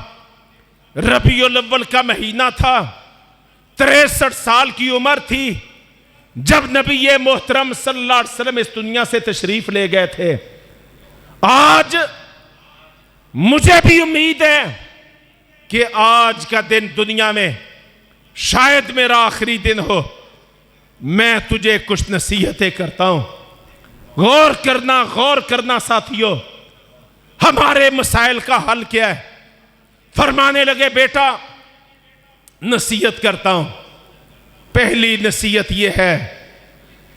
ربیع الاول کا مہینہ تھا، 63 سال کی عمر تھی جب نبی محترم صلی اللہ علیہ وسلم اس دنیا سے تشریف لے گئے تھے۔ آج مجھے بھی امید ہے کہ آج کا دن دنیا میں شاید میرا آخری دن ہو۔ میں تجھے کچھ نصیحتیں کرتا ہوں، غور کرنا ساتھیو، ہمارے مسائل کا حل کیا ہے۔ فرمانے لگے بیٹا نصیحت کرتا ہوں۔ پہلی نصیحت یہ ہے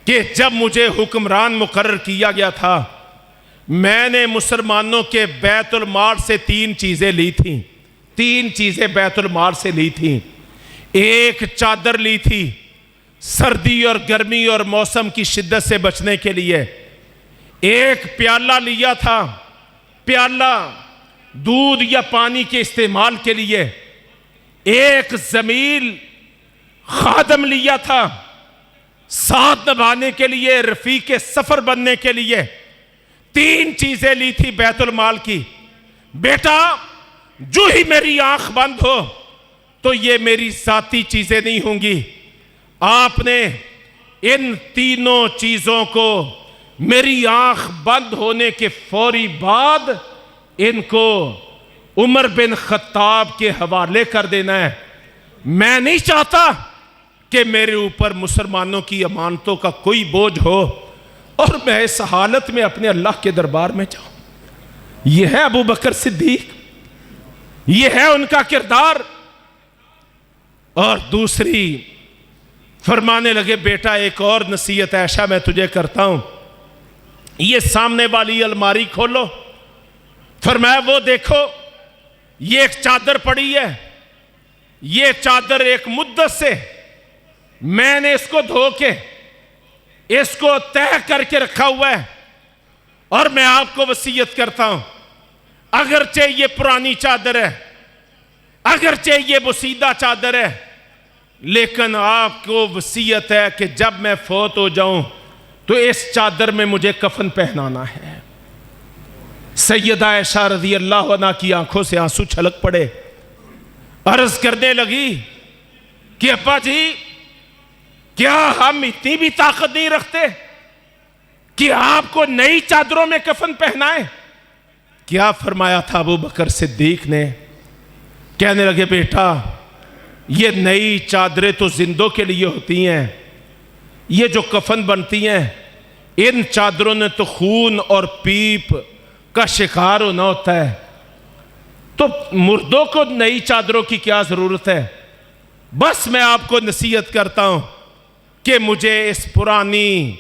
کہ جب مجھے حکمران مقرر کیا گیا تھا، میں نے مسلمانوں کے بیت المال سے 3 چیزیں لی تھیں، 3 چیزیں بیت المال سے لی تھیں۔ ایک چادر لی تھی سردی اور گرمی اور موسم کی شدت سے بچنے کے لیے، ایک پیالہ لیا تھا، پیالہ دودھ یا پانی کے استعمال کے لیے، ایک زمیل خادم لیا تھا ساتھ نبھانے کے لیے، رفیق سفر بننے کے لیے۔ 3 چیزیں لی تھی بیت المال کی۔ بیٹا جو ہی میری آنکھ بند ہو تو یہ میری ذاتی چیزیں نہیں ہوں گی، آپ نے ان 3 چیزوں کو میری آنکھ بند ہونے کے فوری بعد ان کو عمر بن خطاب کے حوالے کر دینا ہے۔ میں نہیں چاہتا کہ میرے اوپر مسلمانوں کی امانتوں کا کوئی بوجھ ہو اور میں اس حالت میں اپنے اللہ کے دربار میں جاؤں۔ یہ ہے ابو بکر صدیق، یہ ہے ان کا کردار۔ اور دوسری فرمانے لگے بیٹا ایک اور نصیحت عائشہ میں تجھے کرتا ہوں، یہ سامنے والی الماری کھولو۔ فرمایا وہ دیکھو یہ ایک چادر پڑی ہے، یہ چادر ایک مدت سے میں نے اس کو دھو کے اس کو تہ کر کے رکھا ہوا ہے، اور میں آپ کو وصیت کرتا ہوں اگرچہ یہ پرانی چادر ہے، اگرچہ یہ بوسیدہ چادر ہے، لیکن آپ کو وصیت ہے کہ جب میں فوت ہو جاؤں تو اس چادر میں مجھے کفن پہنانا ہے۔ سیدہ عائشہ رضی اللہ عنہ کی آنکھوں سے آنسو چھلک پڑے، عرض کرنے لگی کہ ابا جی کیا ہم اتنی بھی طاقت نہیں رکھتے کہ آپ کو نئی چادروں میں کفن پہنائیں؟ کیا فرمایا تھا ابو بکر صدیق نے؟ کہنے لگے بیٹا یہ نئی چادریں تو زندوں کے لیے ہوتی ہیں، یہ جو کفن بنتی ہیں ان چادروں نے تو خون اور پیپ کا شکار ہونا ہوتا ہے، تو مردوں کو نئی چادروں کی کیا ضرورت ہے؟ بس میں آپ کو نصیحت کرتا ہوں کہ مجھے اس پرانی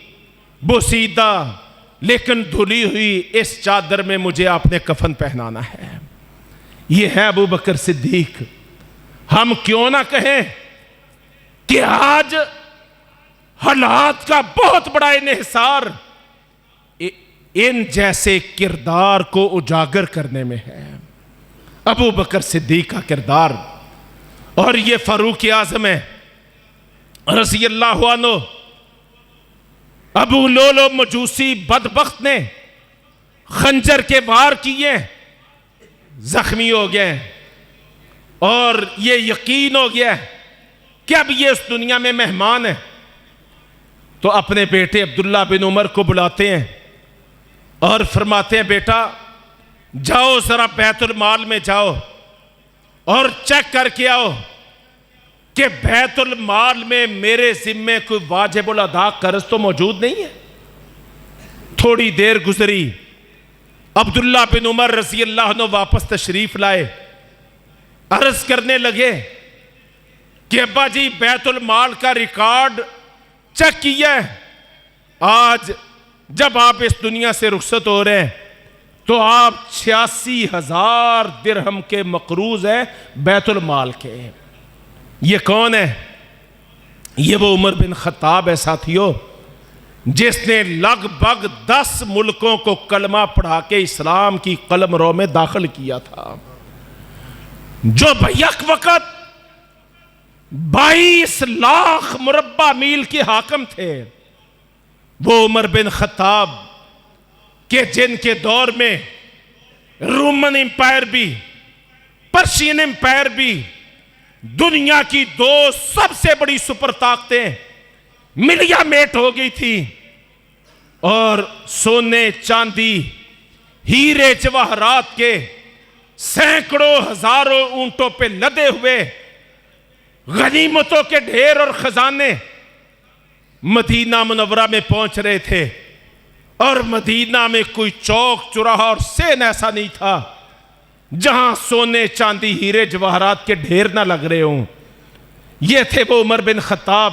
بوسیدہ لیکن دھلی ہوئی اس چادر میں مجھے آپ نے کفن پہنانا ہے۔ یہ ہے ابو بکر صدیق۔ ہم کیوں نہ کہیں کہ آج حالات کا بہت بڑا انحصار ان جیسے کردار کو اجاگر کرنے میں ہے۔ ابو بکر صدیق کا کردار، اور یہ فاروق اعظم ہے رضی اللہ عنہ۔ ابو لولو مجوسی بدبخت نے خنجر کے وار کیے، زخمی ہو گئے، اور یہ یقین ہو گیا کہ اب یہ اس دنیا میں مہمان ہے، تو اپنے بیٹے عبداللہ بن عمر کو بلاتے ہیں اور فرماتے ہیں بیٹا جاؤ ذرا بیت المال میں جاؤ اور چیک کر کے آؤ کہ بیت المال میں میرے ذمے کوئی واجب الادا قرض تو موجود نہیں ہے۔ تھوڑی دیر گزری، عبداللہ بن عمر رضی اللہ عنہ واپس تشریف لائے، عرض کرنے لگے کہ ابا جی بیت المال کا ریکارڈ چیک کیا ہے، آج جب آپ اس دنیا سے رخصت ہو رہے ہیں تو آپ 86,000 درہم کے مقروض ہیں بیت المال کے۔ یہ کون ہے؟ یہ وہ عمر بن خطاب ہے ساتھیو، جس نے لگ بھگ 10 ملکوں کو کلمہ پڑھا کے اسلام کی قلم رو میں داخل کیا تھا، جو بیک وقت 22 لاکھ مربع میل کے حاکم تھے۔ وہ عمر بن خطاب کہ جن کے دور میں رومن امپائر بھی، پرشین امپائر بھی، دنیا کی دو سب سے بڑی سپر طاقتیں ملیا میٹ ہو گئی تھی، اور سونے چاندی ہیرے جواہرات کے سینکڑوں ہزاروں اونٹوں پہ لدے ہوئے غنیمتوں کے ڈھیر اور خزانے مدینہ منورہ میں پہنچ رہے تھے، اور مدینہ میں کوئی چوک چوراہا اور سین ایسا نہیں تھا جہاں سونے چاندی ہیرے جواہرات کے ڈھیر نہ لگ رہے ہوں۔ یہ تھے وہ عمر بن خطاب،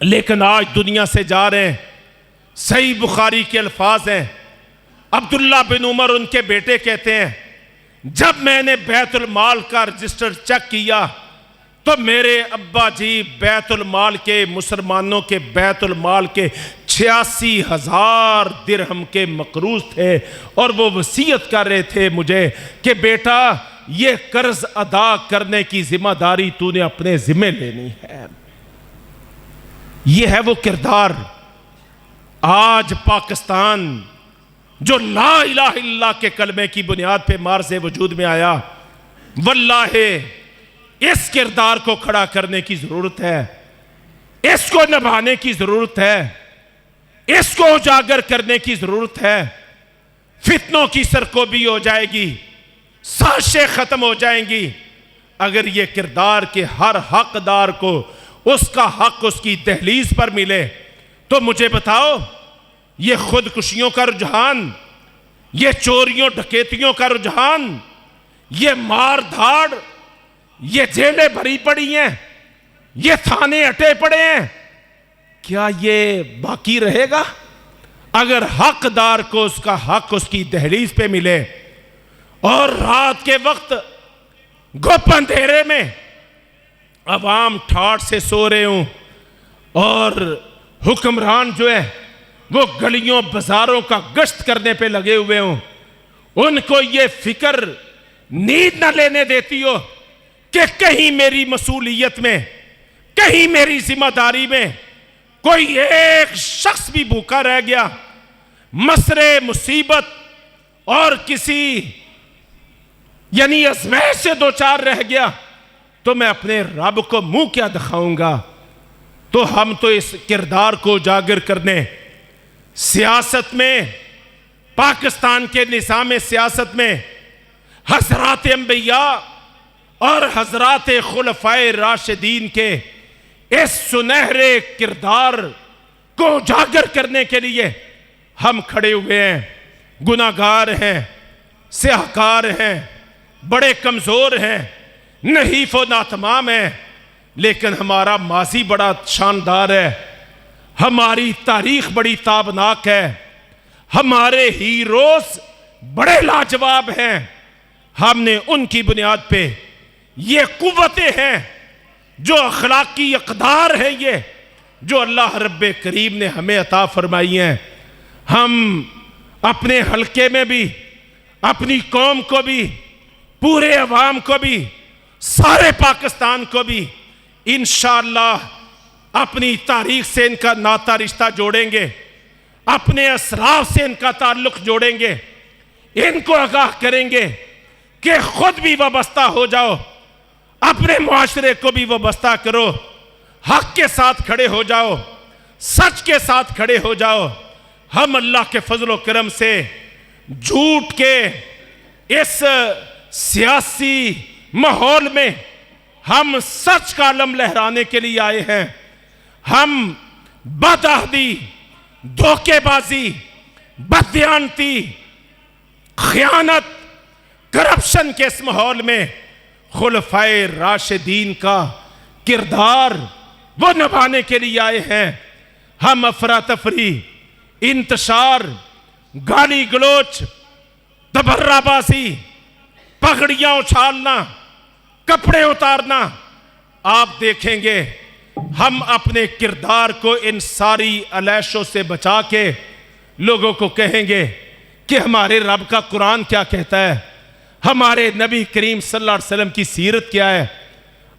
لیکن آج دنیا سے جا رہے ہیں۔ صحیح بخاری کے الفاظ ہیں، عبداللہ بن عمر ان کے بیٹے کہتے ہیں، جب میں نے بیت المال کا رجسٹر چیک کیا تو میرے ابا جی بیت المال کے، مسلمانوں کے بیت المال کے 86,000 درہم کے مقروض تھے، اور وہ وصیت کر رہے تھے مجھے کہ بیٹا یہ قرض ادا کرنے کی ذمہ داری تو نے اپنے ذمہ لینی ہے۔ یہ ہے وہ کردار۔ آج پاکستان جو لا الہ الا اللہ کے کلمے کی بنیاد پہ مارز وجود میں آیا، واللہ اس کردار کو کھڑا کرنے کی ضرورت ہے، اس کو نبھانے کی ضرورت ہے، اس کو اجاگر کرنے کی ضرورت ہے۔ فتنوں کی سرکوبی ہو جائے گی، سازشیں ختم ہو جائیں گی اگر یہ کردار کے ہر حقدار کو اس کا حق اس کی دہلیز پر ملے۔ تو مجھے بتاؤ، یہ خودکشیوں کا رجحان، یہ چوریوں ڈکیتیوں کا رجحان، یہ مار دھاڑ، یہ جیلیں بھری پڑی ہیں، یہ تھانے اٹے پڑے ہیں، کیا یہ باقی رہے گا؟ اگر حقدار کو اس کا حق اس کی دہلیز پہ ملے، اور رات کے وقت گپ اندھیرے میں عوام ٹھاٹ سے سو رہے ہوں، اور حکمران جو ہے وہ گلیوں بازاروں کا گشت کرنے پہ لگے ہوئے ہوں، ان کو یہ فکر نیند نہ لینے دیتی ہو کہ کہیں میری مسئولیت میں، کہیں میری ذمہ داری میں کوئی ایک شخص بھی بھوکا رہ گیا، مسئلے مصیبت اور کسی یعنی ازمائش سے دوچار رہ گیا تو میں اپنے رب کو منہ کیا دکھاؤں گا؟ تو ہم تو اس کردار کو اجاگر کرنے، سیاست میں، پاکستان کے نظام سیاست میں حضرات انبیاء اور حضرات خلفائے راشدین کے اس سنہرے کردار کو اجاگر کرنے کے لیے ہم کھڑے ہوئے ہیں۔ گناہگار ہیں، سیاہکار ہیں، بڑے کمزور ہیں، نحیف و ناتمام ہیں، لیکن ہمارا ماضی بڑا شاندار ہے، ہماری تاریخ بڑی تابناک ہے، ہمارے ہیروز بڑے لاجواب ہیں۔ ہم نے ان کی بنیاد پہ یہ قوتیں ہیں، جو اخلاقی اقدار ہیں، یہ جو اللہ رب کریم نے ہمیں عطا فرمائی ہیں۔ ہم اپنے حلقے میں بھی، اپنی قوم کو بھی، پورے عوام کو بھی، سارے پاکستان کو بھی انشاءاللہ اپنی تاریخ سے ان کا ناتا رشتہ جوڑیں گے، اپنے اسلاف سے ان کا تعلق جوڑیں گے، ان کو آگاہ کریں گے کہ خود بھی وابستہ ہو جاؤ، اپنے معاشرے کو بھی وابستہ کرو، حق کے ساتھ کھڑے ہو جاؤ، سچ کے ساتھ کھڑے ہو جاؤ۔ ہم اللہ کے فضل و کرم سے جھوٹ کے اس سیاسی ماحول میں ہم سچ کا علم لہرانے کے لیے آئے ہیں۔ ہم بدعہدی، دھوکے بازی، بددیانتی، خیانت، کرپشن کے اس ماحول میں خلفائے راشدین کا کردار وہ نبھانے کے لیے آئے ہیں۔ ہم افراتفری، انتشار، گالی گلوچ، تبرہ بازی، پگڑیاں اچھالنا، کپڑے اتارنا، آپ دیکھیں گے ہم اپنے کردار کو ان ساری علیشوں سے بچا کے لوگوں کو کہیں گے کہ ہمارے رب کا قرآن کیا کہتا ہے، ہمارے نبی کریم صلی اللہ علیہ وسلم کی سیرت کیا ہے،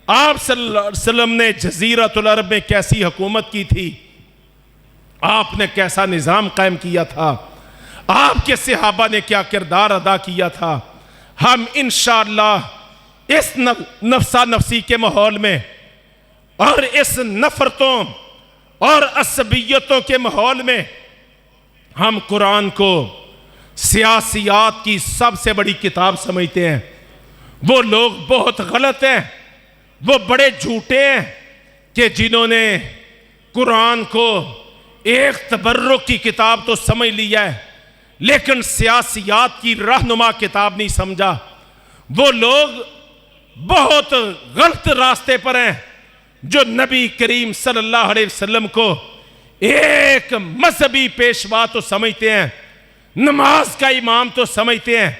آپ صلی اللہ علیہ وسلم نے جزیرۃ العرب میں کیسی حکومت کی تھی، آپ نے کیسا نظام قائم کیا تھا، آپ کے صحابہ نے کیا کردار ادا کیا تھا، ہم انشاءاللہ اس نفسا نفسی کے ماحول میں اور اس نفرتوں اور عصبیتوں کے ماحول میں ہم قرآن کو سیاسیات کی سب سے بڑی کتاب سمجھتے ہیں۔ وہ لوگ بہت غلط ہیں، وہ بڑے جھوٹے ہیں کہ جنہوں نے قرآن کو ایک تبرک کی کتاب تو سمجھ لیا ہے لیکن سیاسیات کی رہنما کتاب نہیں سمجھا۔ وہ لوگ بہت غلط راستے پر ہیں جو نبی کریم صلی اللہ علیہ وسلم کو ایک مذہبی پیشوا تو سمجھتے ہیں، نماز کا امام تو سمجھتے ہیں،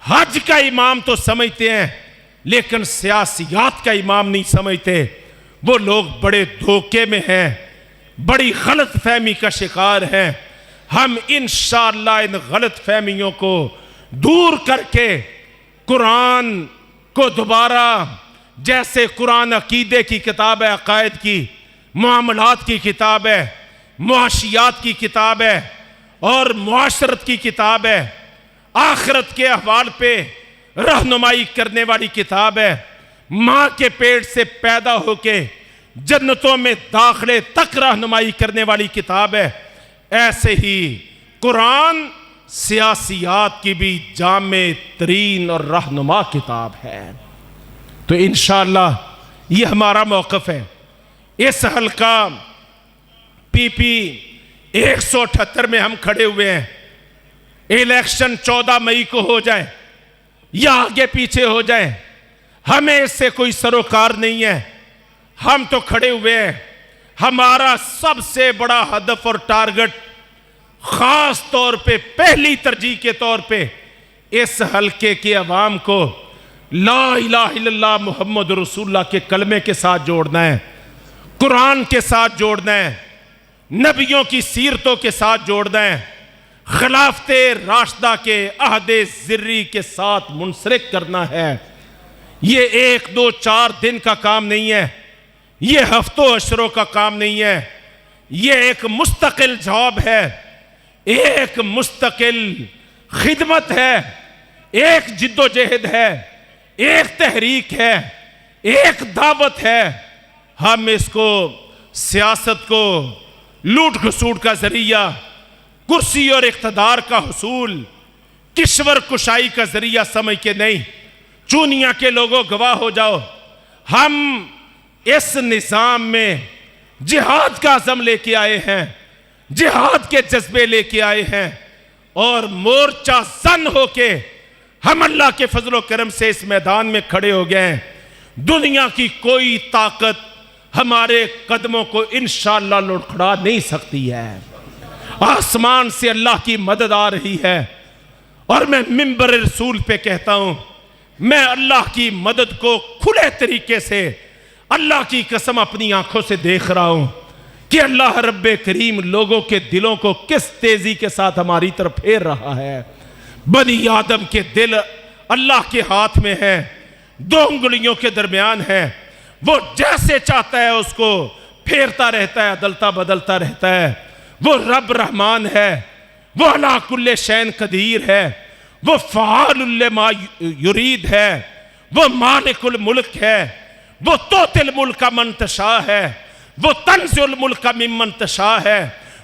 حج کا امام تو سمجھتے ہیں، لیکن سیاسیات کا امام نہیں سمجھتے۔ وہ لوگ بڑے دھوکے میں ہیں، بڑی غلط فہمی کا شکار ہیں۔ ہم انشاءاللہ ان غلط فہمیوں کو دور کر کے قرآن کو دوبارہ، جیسے قرآن عقیدے کی کتاب ہے، عقائد کی، معاملات کی کتاب ہے، معاشیات کی کتاب ہے اور معاشرت کی کتاب ہے، آخرت کے احوال پہ رہنمائی کرنے والی کتاب ہے، ماں کے پیٹ سے پیدا ہو کے جنتوں میں داخلے تک رہنمائی کرنے والی کتاب ہے، ایسے ہی قرآن سیاسیات کی بھی جامع ترین اور رہنما کتاب ہے۔ تو انشاءاللہ یہ ہمارا موقف ہے۔ اس حلقہ پی پی 178 میں ہم کھڑے ہوئے ہیں۔ الیکشن 14 مئی کو ہو جائے یا آگے پیچھے ہو جائے، ہمیں اس سے کوئی سروکار نہیں ہے۔ ہم تو کھڑے ہوئے ہیں، ہمارا سب سے بڑا ہدف اور ٹارگٹ خاص طور پہ پہلی ترجیح کے طور پہ اس حلقے کے عوام کو لا الہ الا اللہ محمد رسول اللہ کے کلمے کے ساتھ جوڑنا ہے، قرآن کے ساتھ جوڑنا ہے، نبیوں کی سیرتوں کے ساتھ جوڑنا ہے، خلافت راشدہ کے عہد زری کے ساتھ منسلک کرنا ہے۔ یہ 1 2 4 دن کا کام نہیں ہے، یہ ہفتوں اشروں کا کام نہیں ہے، یہ ایک مستقل جاب ہے، ایک مستقل خدمت ہے، ایک جد و جہد ہے، ایک تحریک ہے، ایک دعوت ہے۔ ہم اس کو سیاست کو لوٹ کھسوٹ کا ذریعہ، کرسی اور اقتدار کا حصول، کشور کشائی کا ذریعہ سمجھ کے نہیں، چونیا کے لوگوں گواہ ہو جاؤ، ہم اس نظام میں جہاد کا عزم لے کے آئے ہیں، جہاد کے جذبے لے کے آئے ہیں اور مورچہ زن ہو کے ہم اللہ کے فضل و کرم سے اس میدان میں کھڑے ہو گئے ہیں۔ دنیا کی کوئی طاقت ہمارے قدموں کو انشاءاللہ لڑکھڑا نہیں سکتی ہے۔ آسمان سے اللہ کی مدد آ رہی ہے اور میں منبر رسول پہ کہتا ہوں، میں اللہ کی مدد کو کھلے طریقے سے اللہ کی قسم اپنی آنکھوں سے دیکھ رہا ہوں کہ اللہ رب کریم لوگوں کے دلوں کو کس تیزی کے ساتھ ہماری طرف پھیر رہا ہے۔ بنی آدم کے دل اللہ کے ہاتھ میں ہے، 2 انگلیوں کے درمیان ہے، وہ جیسے چاہتا ہے اس کو پھیرتا رہتا ہے، عدلتا بدلتا رہتا ہے۔ وہ رب رحمان ہے، وہ علی کل شیء قدیر ہے، وہ فعال لما یرید ہے، وہ مالک الملک ہے، وہ توتی الملک من تشاء ہے، وہ تنزع الملک ممن تشاء ہے،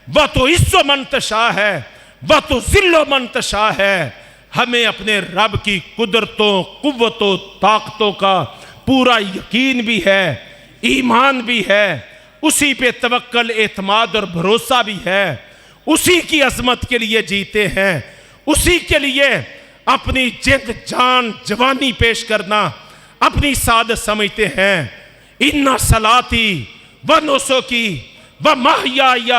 وہ تعز من تشاء ہے، وہ تذل من تشاء ہے۔ ہمیں اپنے رب کی قدرتوں، قوتوں، طاقتوں کا پورا یقین بھی ہے، ایمان بھی ہے، اسی پہ توکل، اعتماد اور بھروسہ بھی ہے، اسی کی عظمت کے لیے جیتے ہیں، اسی کے لیے اپنی جد جان جوانی پیش کرنا اپنی سعادت سمجھتے ہیں۔ ان صلاتی و نسکی و محیای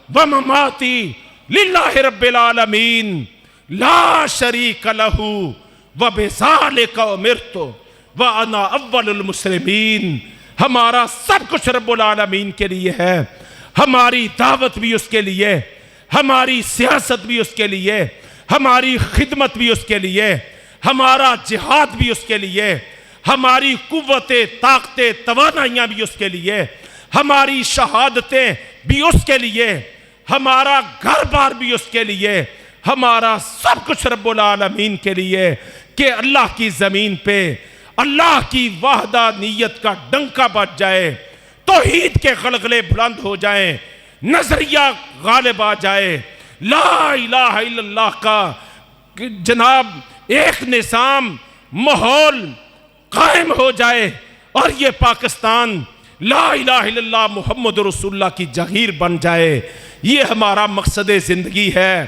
و مماتی للہ رب العالمین لا شریک لہ و بذالک امرت وانا اول المسلمین۔ ہمارا سب کچھ رب العالمین کے لیے ہے، ہماری دعوت بھی اس کے لیے، ہماری سیاست بھی اس کے لیے، ہماری خدمت بھی اس کے لیے، ہمارا جہاد بھی اس کے لیے، ہماری قوتیں، طاقتیں، توانائیاں بھی اس کے لیے، ہماری شہادتیں بھی اس کے لیے، ہمارا گھر بار بھی اس کے لیے، ہمارا سب کچھ رب العالمین کے لیے، کہ اللہ کی زمین پہ اللہ کی وحدانیت کا ڈنکا بج جائے، توحید کے غلغلے بلند ہو جائیں، نظریہ غالب آ جائے، لا الہ الا اللہ کا جناب ایک نظام ماحول قائم ہو جائے، اور یہ پاکستان لا الہ الا اللہ محمد رسول اللہ کی جاگیر بن جائے۔ یہ ہمارا مقصد زندگی ہے،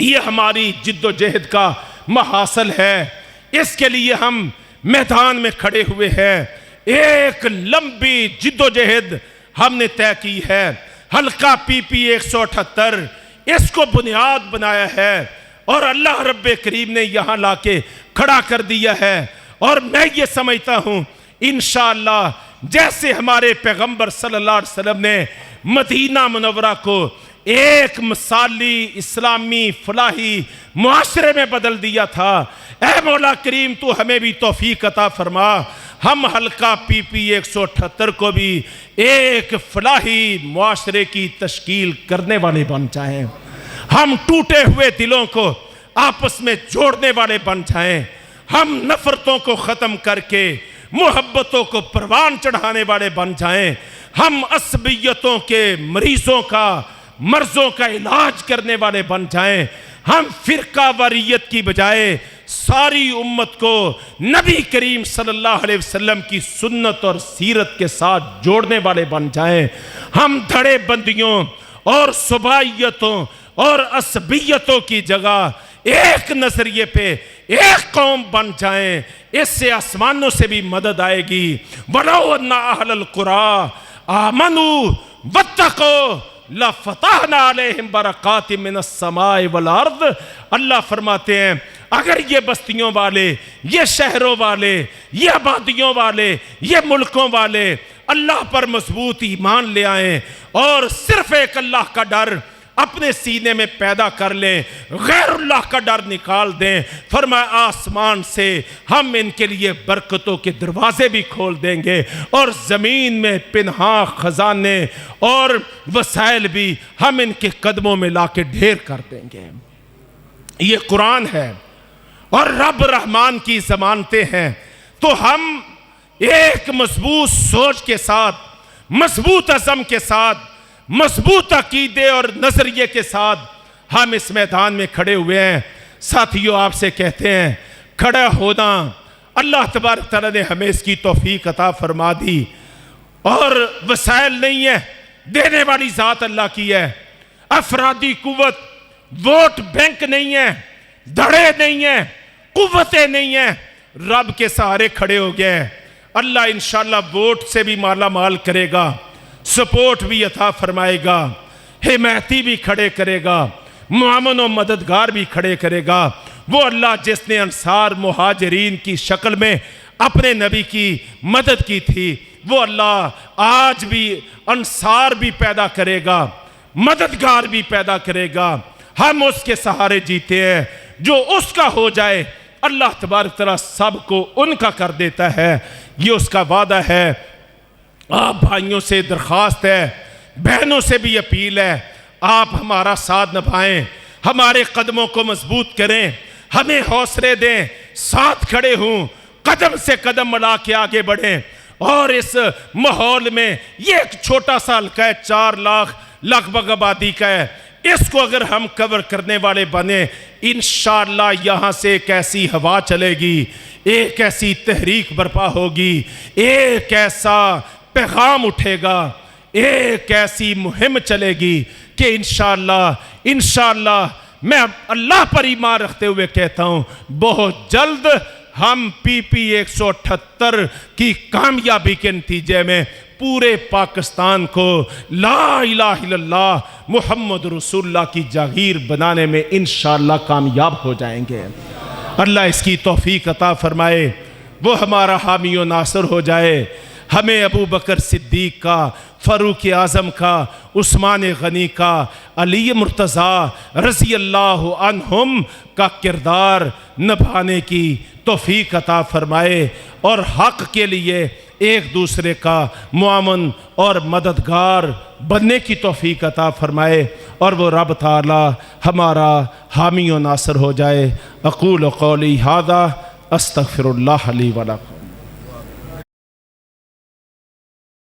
یہ ہماری جد و جہد کا محاصل ہے، اس کے لیے ہم میدان میں کھڑے ہوئے ہیں۔ ایک لمبی جد و جہد ہم نے طے کی ہے، حلقہ PP 178 اس کو بنیاد بنایا ہے، اور اللہ رب کریم نے یہاں لا کے کھڑا کر دیا ہے۔ اور میں یہ سمجھتا ہوں انشاءاللہ جیسے ہمارے پیغمبر صلی اللہ علیہ وسلم نے مدینہ منورہ کو ایک مثالی اسلامی فلاحی معاشرے میں بدل دیا تھا، اے مولا کریم تو ہمیں بھی توفیق عطا فرما، ہم حلقہ PP 178 کو بھی ایک فلاحی معاشرے کی تشکیل کرنے والے بن جائیں، ہم ٹوٹے ہوئے دلوں کو آپس میں جوڑنے والے بن جائیں، ہم نفرتوں کو ختم کر کے محبتوں کو پروان چڑھانے والے بن جائیں، ہم عصبیتوں کے مریضوں کا مرضوں کا علاج کرنے والے بن جائیں، ہم فرقہ واریت کی بجائے ساری امت کو نبی کریم صلی اللہ علیہ وسلم کی سنت اور سیرت کے ساتھ جوڑنے والے بن جائیں، ہم دھڑے بندیوں اور صوبائیتوں اور عصبیتوں کی جگہ ایک نظریے پہ ایک قوم بن جائیں، اس سے آسمانوں سے بھی مدد آئے گی۔ وَلَوْ أَنَّ أَهْلَ الْقُرَىٰ آمَنُوا وَاتَّقُوا لَفَتَحْنَا عَلَيْهِمْ بَرَكَاتٍ مِّنَ السَّمَاءِ وَالْأَرْضِ۔ اللہ فرماتے ہیں اگر یہ بستیوں والے، یہ شہروں والے، یہ آبادیوں والے، یہ ملکوں والے اللہ پر مضبوط ایمان لے آئیں اور صرف ایک اللہ کا ڈر اپنے سینے میں پیدا کر لیں، غیر اللہ کا ڈر نکال دیں، فرمایا آسمان سے ہم ان کے لیے برکتوں کے دروازے بھی کھول دیں گے، اور زمین میں پنہاں خزانے اور وسائل بھی ہم ان کے قدموں میں لا کے ڈھیر کر دیں گے۔ یہ قرآن ہے اور رب رحمان کی ضمانتیں ہیں، تو ہم ایک مضبوط سوچ کے ساتھ، مضبوط عزم کے ساتھ، مضبوط عقیدے اور نظریے کے ساتھ ہم اس میدان میں کھڑے ہوئے ہیں۔ ساتھیوں آپ سے کہتے ہیں کھڑا ہونا اللہ تبارک تعالیٰ نے ہمیں اس کی توفیق عطا فرما دی، اور وسائل نہیں ہے، دینے والی ذات اللہ کی ہے، افرادی قوت ووٹ بینک نہیں ہے، دھڑے نہیں ہیں، قوتیں نہیں ہیں، رب کے سہارے کھڑے ہو گئے ہیں۔ اللہ انشاءاللہ ووٹ سے بھی مالا مال کرے گا، سپورٹ بھی عطا فرمائے گا، حمایتی بھی کھڑے کرے گا، معاون و مددگار بھی کھڑے کرے گا۔ وہ اللہ جس نے انصار مہاجرین کی شکل میں اپنے نبی کی مدد کی تھی، وہ اللہ آج بھی انصار بھی پیدا کرے گا، مددگار بھی پیدا کرے گا۔ ہم اس کے سہارے جیتے ہیں، جو اس کا ہو جائے اللہ تبارک تعالیٰ سب کو ان کا کر دیتا ہے، یہ اس کا وعدہ ہے۔ آپ بھائیوں سے درخواست ہے، بہنوں سے بھی اپیل ہے، آپ ہمارا ساتھ نبھائیں، ہمارے قدموں کو مضبوط کریں، ہمیں حوصلے دیں، ساتھ کھڑے ہوں، قدم سے قدم ملا کے آگے بڑھیں، اور اس ماحول میں یہ ایک چھوٹا سا حلقہ ہے، 4 لاکھ لگ بھگ آبادی کا ہے، اس کو اگر ہم کور کرنے والے بنیں انشاءاللہ یہاں سے ایک ایسی ہوا چلے گی، ایک ایسی تحریک برپا ہوگی، ایک ایسا پیغام اٹھے گا، ایک ایسی مہم چلے گی کہ انشاءاللہ میں اللہ پر ایمان رکھتے ہوئے کہتا ہوں بہت جلد ہم PP 178 کی کامیابی کے نتیجے میں پورے پاکستان کو لا الہ الا اللہ محمد رسول اللہ کی جاگیر بنانے میں انشاءاللہ کامیاب ہو جائیں گے۔ اللہ اس کی توفیق عطا فرمائے، وہ ہمارا حامی و ناصر ہو جائے، ہمیں ابو بکر صدیق کا، فاروق اعظم کا، عثمان غنی کا، علی مرتضیٰ رضی اللہ عنہم کا کردار نبھانے کی توفیق عطا فرمائے، اور حق کے لیے ایک دوسرے کا معاون اور مددگار بننے کی توفیق عطا فرمائے۔ اور وہ رب تعالی ہمارا حامی و ناصر ہو جائے۔ اقول قولی ھذا استغفر اللہ لی و لکم۔